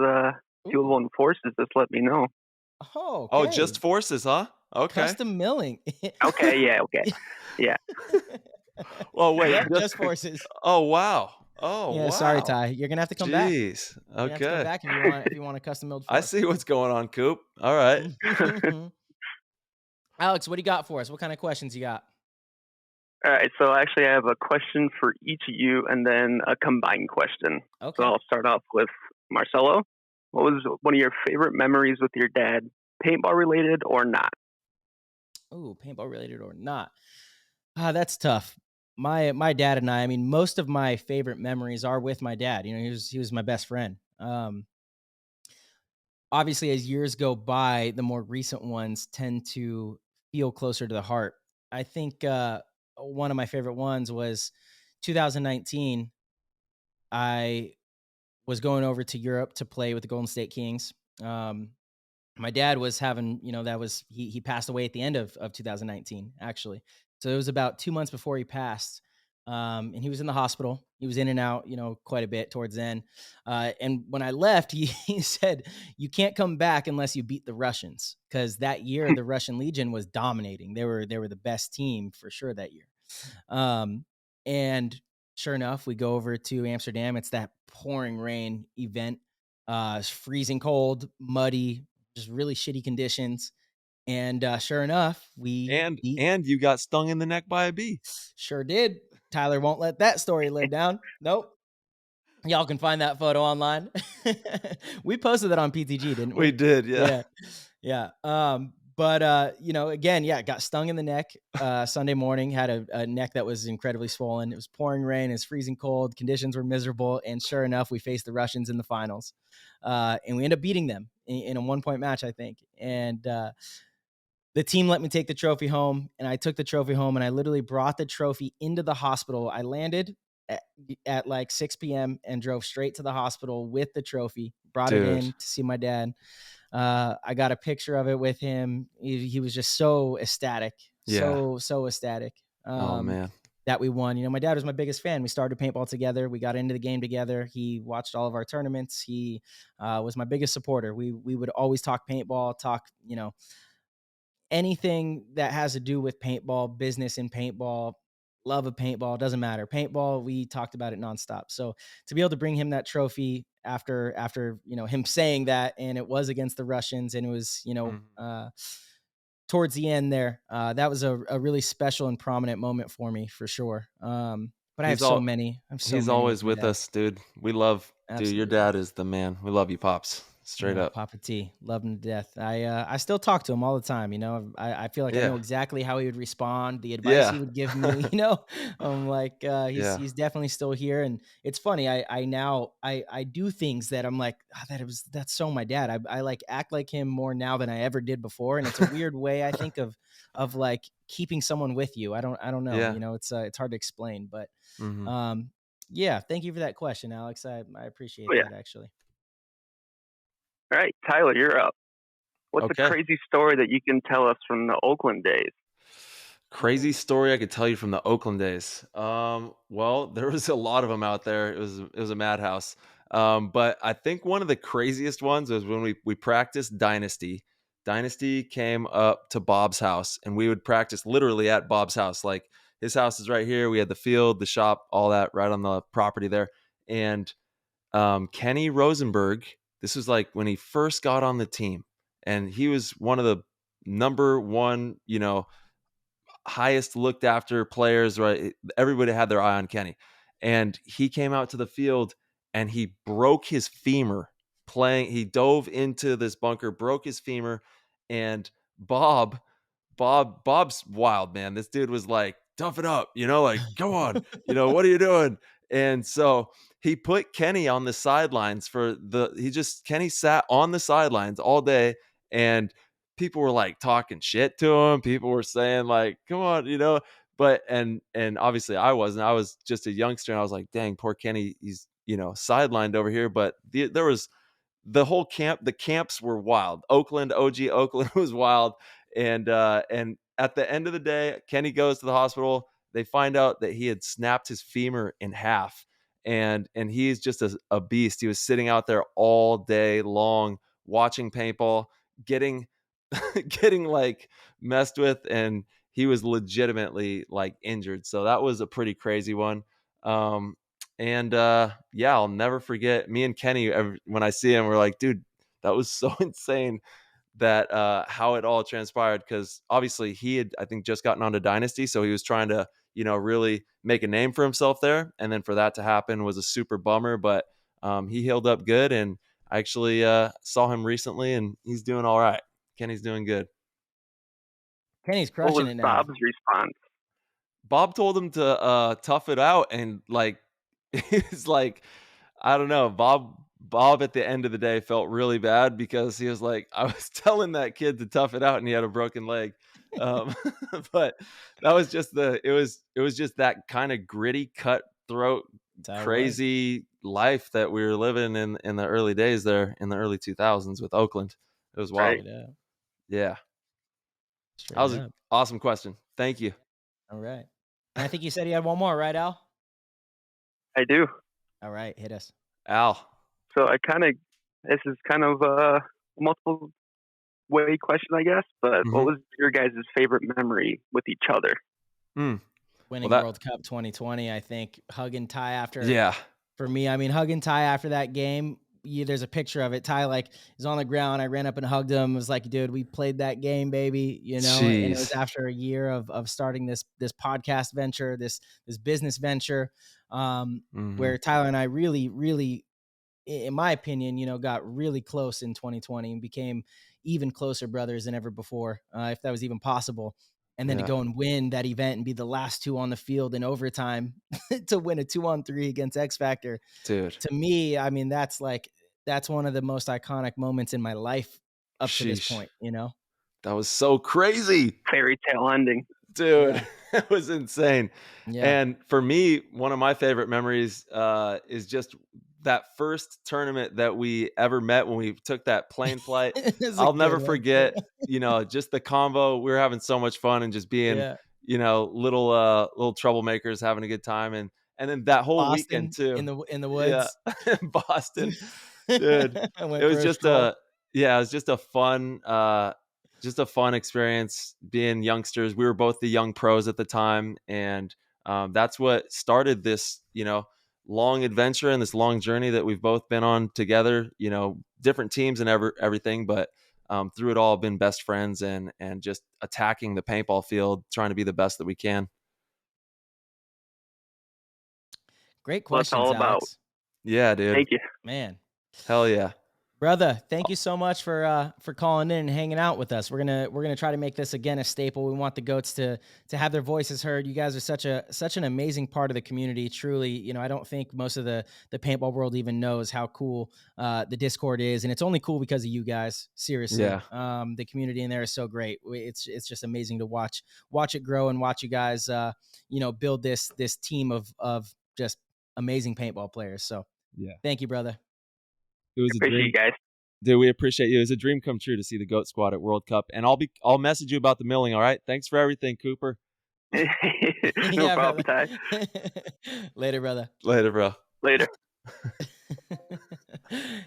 201 forces, just let me know. Oh, Oh, okay. just forces, huh? Okay. Custom milling. Okay, yeah, okay. Yeah. Well, wait, Yep, just forces. oh, wow. Oh, Yeah, sorry, wow. Ty. You're gonna have to come back. Jeez. You're gonna have to come Okay. back if you want a custom milled I fork. see what's going on, Coop. All right. Alex, what do you got for us? What kind of questions you got? All right, so actually I have a question for each of you and then a combined question. Okay. So I'll start off with Marcello. What was one of your favorite memories with your dad, paintball related or not? Ooh, paintball related or not? That's tough. My dad and I mean, most of my favorite memories are with my dad. You know, he was my best friend. Obviously, as years go by, the more recent ones tend to feel closer to the heart. I think one of my favorite ones was 2019. I was going over to Europe to play with the Golden State Kings. My dad was having, that was he passed away at the end of 2019, actually. So it was about 2 months before he passed. And he was in the hospital. He was in and out, quite a bit towards then. And when I left, he said, "You can't come back unless you beat the Russians," because that year the Russian Legion was dominating. They were the best team for sure that year. And sure enough, we go over to Amsterdam. It's that pouring rain event. It's freezing cold, muddy, just really shitty conditions. And sure enough, we And beat. you got stung in the neck by a bee. Sure did. Tyler won't let that story live down. Nope. Y'all can find that photo online. We posted that on PTG, didn't we? We did, yeah. Yeah. But again, yeah, got stung in the neck Sunday morning, had a neck that was incredibly swollen. It was pouring rain, it was freezing cold, conditions were miserable, and sure enough, we faced the Russians in the finals. And we ended up beating them in a 1-point match, I think. And the team let me take the trophy home, and I took the trophy home, and I literally brought the trophy into the hospital. I landed at like 6 p.m. and drove straight to the hospital with the trophy, brought it Dude. in to see my dad. I got a picture of it with him. He was just so ecstatic, Yeah. so ecstatic. Oh, man. That we won. My dad was my biggest fan. We started paintball together. We got into the game together. He watched all of our tournaments. He was my biggest supporter. We would always talk paintball, talk, anything that has to do with paintball, business in paintball, love of paintball, doesn't matter. Paintball, we talked about it nonstop. So to be able to bring him that trophy after him saying that, and it was against the Russians, and it was towards the end there, that was a really special and prominent moment for me for sure. But I have so many. He's always with us, dude. We love, dude. Your Absolutely. dad is the man. We love you, Pops. Straight up. Papa T, love him to death. I still talk to him all the time. I feel like I know exactly how he would respond, the advice he would give me. I'm like, he's definitely still here, and it's funny. I now do things that I'm like, that's so my dad. I like act like him more now than I ever did before, and it's a weird way I think of like keeping someone with you. I don't know. Yeah. It's hard to explain, but Mhm. yeah. Thank you for that question, Alex. I appreciate Oh, yeah. that actually. All right, Tyler, you're up. What's Okay. a crazy story that you can tell us from the Oakland days? Crazy story I could tell you from the Oakland days. Well, there was a lot of them out there. It was a madhouse. But I think one of the craziest ones was when we practiced Dynasty. Dynasty came up to Bob's house, and we would practice literally at Bob's house. Like, his house is right here. We had the field, the shop, all that right on the property there. And Kenny Rosenberg, this was like when he first got on the team, and he was one of the number one, highest looked after players, right? Everybody had their eye on Kenny. And he came out to the field and he broke his femur playing. He dove into this bunker, broke his femur, and Bob's wild, man. This dude was like, tough it up, like, come on, what are you doing? And so he put Kenny on the sidelines Kenny sat on the sidelines all day, and people were like talking shit to him. People were saying like, come on, but, and obviously I was just a youngster, and I was like, dang, poor Kenny. He's, sidelined over here. But there was the whole camp. The camps were wild. OG Oakland was wild. And at the end of the day, Kenny goes to the hospital. They find out that he had snapped his femur in half, and he's just a beast. He was sitting out there all day long watching paintball, getting getting like messed with, and he was legitimately like injured. So that was a pretty crazy one. And yeah, I'll never forget me and Kenny when I see him, we're like, dude, that was so insane that how it all transpired, because obviously he had, I think, just gotten onto Dynasty, so he was trying to, really make a name for himself there, and then for that to happen was a super bummer. But he healed up good, and I actually saw him recently, and he's doing all right. Kenny's doing good. Kenny's What crushing was it now. Bob's response? Bob told him to tough it out, and like he's like, I don't know, Bob at the end of the day felt really bad, because he was like, I was telling that kid to tough it out and he had a broken leg. But that was just it was just that kind of gritty, cutthroat, crazy life that we were living in the early days there in the early 2000s with Oakland. It was wild. Right. Yeah. Straight That was up. an awesome question. Thank you. All right. And I think you said you had one more, right, Al? I do. All right, hit us. Al. So this is kind of a multiple way question, I guess, but what was your guys' favorite memory with each other? Winning World Cup 2020, I think. Hug and Ty after. Yeah. For me, I mean, hug and Ty after that game. There's a picture of it. Ty like is on the ground. I ran up and hugged him. It was like, dude, we played that game, baby. And it was after a year of starting this podcast venture, this business venture, where Tyler and I really, really, in my opinion, got really close in 2020 and became even closer brothers than ever before, if that was even possible. And then to go and win that event and be the last two on the field in overtime to win a 2-on-3 against X Factor. Dude. To me, I mean, that's one of the most iconic moments in my life up to this point, That was so crazy. Fairy tale ending. Dude, it was insane. Yeah. And for me, one of my favorite memories is just that first tournament that we ever met when we took that plane flight. I'll never forget, just the convo. We were having so much fun and just being, little troublemakers, having a good time. And then that whole Boston, weekend too. In the woods. Yeah. Boston. Dude. It was just a fun experience being youngsters. We were both the young pros at the time, and that's what started this, long adventure and this long journey that we've both been on together. Different teams and everything, but through it all, been best friends and just attacking the paintball field, trying to be the best that we can. Great questions, all about. Alex. Yeah, dude. Thank you, man. Hell yeah. Brother, thank you so much for calling in and hanging out with us. We're gonna try to make this again a staple. We want the goats to have their voices heard. You guys are such an amazing part of the community. Truly, I don't think most of the paintball world even knows how cool the Discord is, and it's only cool because of you guys. Seriously, the community in there is so great. It's just amazing to watch it grow and watch you guys, build this team of just amazing paintball players. So thank you, brother. It was appreciate you guys. Dude, we appreciate you. It was a dream come true to see the GOAT squad at World Cup. And I'll message you about the milling, all right? Thanks for everything, Cooper. No problem, Ty. Later, brother. Later, bro. Later.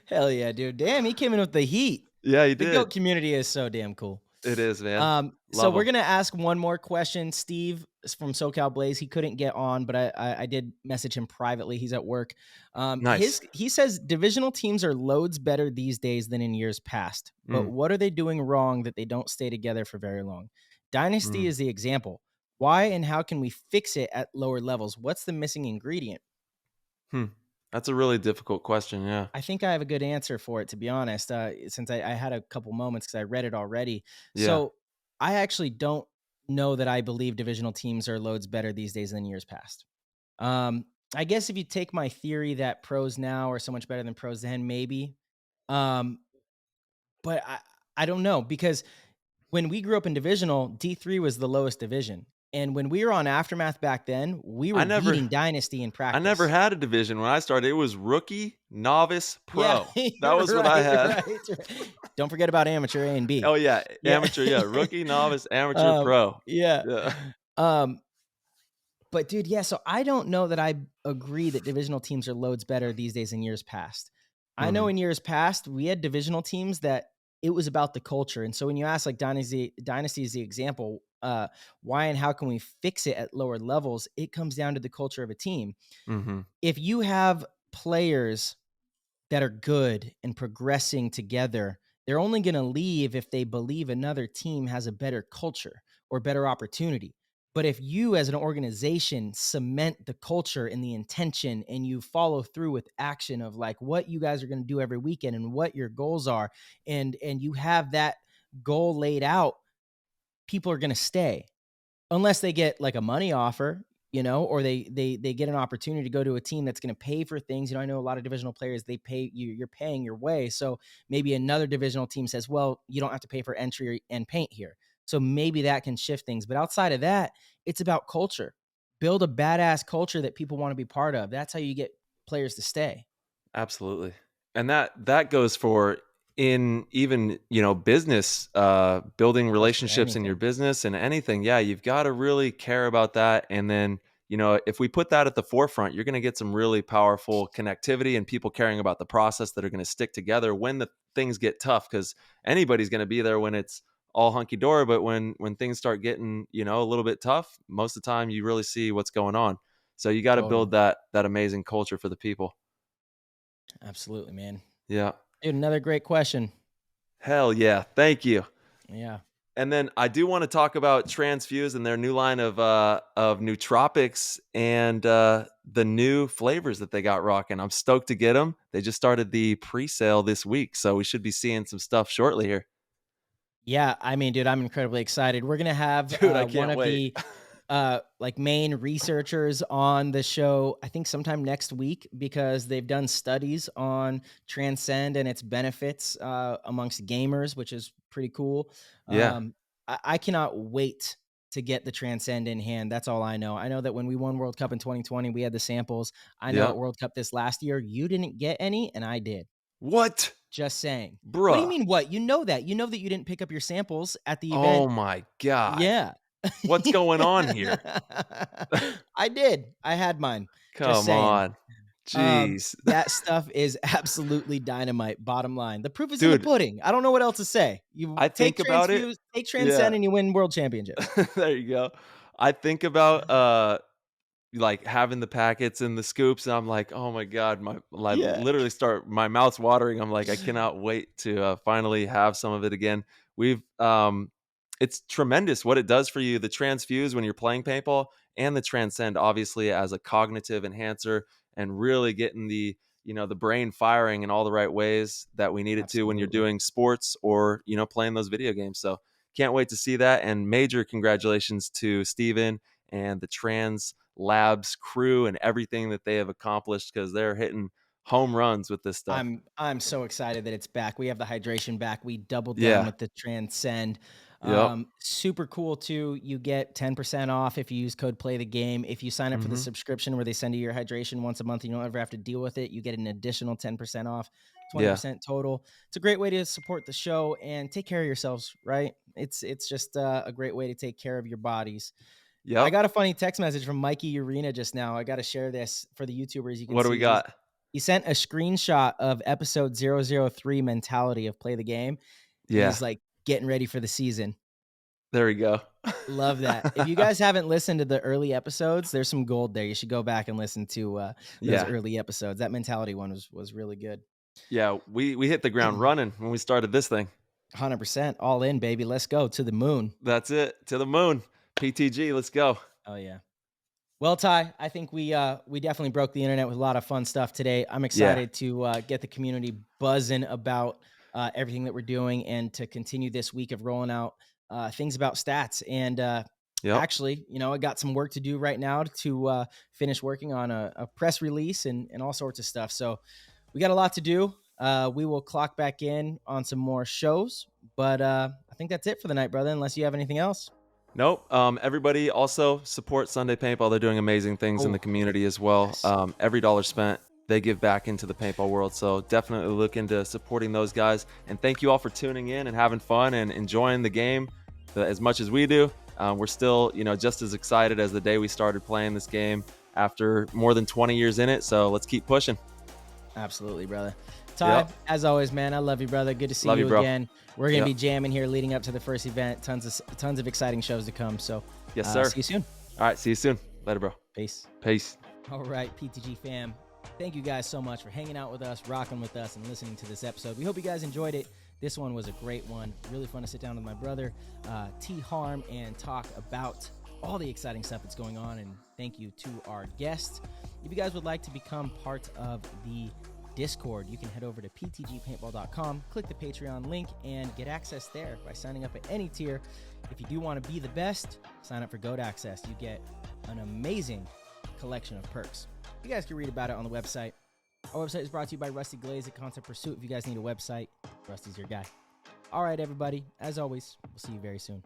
Hell yeah, dude. Damn, he came in with the heat. Yeah, he did. The GOAT community is so damn cool. It is, man. So we're going to ask one more question. Steve from SoCal Blaze, he couldn't get on, but I did message him privately. He's at work. Nice. He says divisional teams are loads better these days than in years past. But what are they doing wrong that they don't stay together for very long? Dynasty is the example. Why and how can we fix it at lower levels? What's the missing ingredient? That's a really difficult question, yeah. I think I have a good answer for it, to be honest, since I had a couple moments because I read it already. Yeah. So I actually don't know that I believe divisional teams are loads better these days than years past. I guess if you take my theory that pros now are so much better than pros then, maybe. But I don't know, because when we grew up in divisional, D3 was the lowest division. And when we were on Aftermath back then, we were beating Dynasty in practice. I never had a division when I started. It was rookie, novice, pro. Yeah, that was what I had. Right. Don't forget about amateur A and B. Oh, yeah. Amateur, yeah. Rookie, novice, amateur, pro. Yeah. But, dude, so I don't know that I agree that divisional teams are loads better these days than years past. I know in years past, we had divisional teams that it was about the culture. And so when you ask like Dynasty is the example, why and how can we fix it at lower levels? It comes down to the culture of a team. Mm-hmm. If you have players that are good and progressing together, they're only going to leave if they believe another team has a better culture or better opportunity. But if you as an organization cement the culture and the intention and you follow through with action of like what you guys are going to do every weekend and what your goals are, and you have that goal laid out, people are going to stay unless they get like a money offer, or they get an opportunity to go to a team that's going to pay for things. I know a lot of divisional players, they pay you, you're paying your way. So maybe another divisional team says, well, you don't have to pay for entry and paint here. So maybe that can shift things. But outside of that, it's about culture. Build a badass culture that people want to be part of. That's how you get players to stay. Absolutely. And that goes for in even, business, building relationships in your business and anything. Yeah, you've got to really care about that. And then, if we put that at the forefront, you're going to get some really powerful connectivity and people caring about the process that are going to stick together when the things get tough, because anybody's going to be there when it's all hunky dory. But when things start getting, a little bit tough, most of the time you really see what's going on. So you got to build that amazing culture for the people. Absolutely, man. Yeah. Dude, another great question. Hell yeah. Thank you. Yeah. And then I do want to talk about Transfuse and their new line of nootropics and the new flavors that they got rocking. I'm stoked to get them. They just started the pre-sale this week, so we should be seeing some stuff shortly here. Yeah, I mean, dude, I'm incredibly excited. We're gonna have Dude, I can't one of wait. the like main researchers on the show, I think sometime next week, because they've done studies on Transcend and its benefits amongst gamers, which is pretty cool. Yeah. I cannot wait to get the Transcend in hand. That's all I know. I know that when we won World Cup in 2020, we had the samples. I know Yeah. at World Cup this last year, you didn't get any, and I did. What? Just saying. Bruh. What do you mean what? You know that. You know that you didn't pick up your samples at the event. Oh my God. Yeah. What's going on here? I did. I had mine. Just Come saying. on. Jeez. That stuff is absolutely dynamite. Bottom line. The proof is in Dude, the pudding. I don't know what else to say. You I think about it. Take Transcend Yeah. and you win world championships. There you go. I think about like having the packets and the scoops, and I'm like, oh my God, literally my mouth's watering. I'm like, I cannot wait to finally have some of it again. It's tremendous what it does for you, the Transfuse when you're playing paintball, and the Transcend obviously as a cognitive enhancer and really getting the brain firing in all the right ways that we need it to when you're doing sports or playing those video games. So can't wait to see that, and major congratulations to Steven and the Trans Labs crew and everything that they have accomplished, because they're hitting home runs with this stuff. I'm so excited that it's back. We have the hydration back. We doubled down with the Transcend. Super cool too. You get 10% off if you use code play the game. If you sign up for the subscription where they send you your hydration once a month, you don't ever have to deal with it. You get an additional 10% off, 20% total. It's a great way to support the show and take care of yourselves, right? It's just a great way to take care of your bodies. Yeah. I got a funny text message from Mikey Urena just now. I got to share this for the YouTubers. You can what do we got? He sent a screenshot of episode 003 mentality of play the game. Yeah. He's like getting ready for the season. There we go. Love that. If you guys haven't listened to the early episodes, there's some gold there. You should go back and listen to those early episodes. That mentality one was really good. Yeah, we hit the ground running when we started this thing. 100%. All in, baby. Let's go to the moon. That's it. To the moon. PTG, let's go. Oh, yeah. Well, Ty, I think we definitely broke the internet with a lot of fun stuff today. I'm excited to get the community buzzing about everything that we're doing and to continue this week of rolling out things about stats. And actually, I got some work to do right now to finish working on a press release and all sorts of stuff. So we got a lot to do. We will clock back in on some more shows, but I think that's it for the night, brother, unless you have anything else. Nope. Everybody also support Sunday Paintball. They're doing amazing things in the community as well. Yes. Every dollar spent, they give back into the paintball world. So definitely look into supporting those guys. And thank you all for tuning in and having fun and enjoying the game as much as we do. We're still, just as excited as the day we started playing this game after more than 20 years in it. So let's keep pushing. Absolutely, brother. Ty, Yep. as always, man, I love you, brother. Good to see Love you you, bro. again. We're gonna Yep. be jamming here leading up to the first event. Tons of exciting shows to come. So, Yes, sir. See you soon. All right, see you soon. Later, bro. Peace. Peace. All right, PTG fam. Thank you guys so much for hanging out with us, rocking with us, and listening to this episode. We hope you guys enjoyed it. This one was a great one. Really fun to sit down with my brother, T Harm, and talk about all the exciting stuff that's going on. And thank you to our guests. If you guys would like to become part of the Discord, you can head over to ptgpaintball.com, click the Patreon link, and get access there by signing up at any tier. If you do want to be the best, sign up for GOAT Access. You get an amazing collection of perks. You guys can read about it on the website. Our website is brought to you by Rusty Glaze at Concept Pursuit. If you guys need a website, Rusty's your guy. All right, everybody. As always, we'll see you very soon.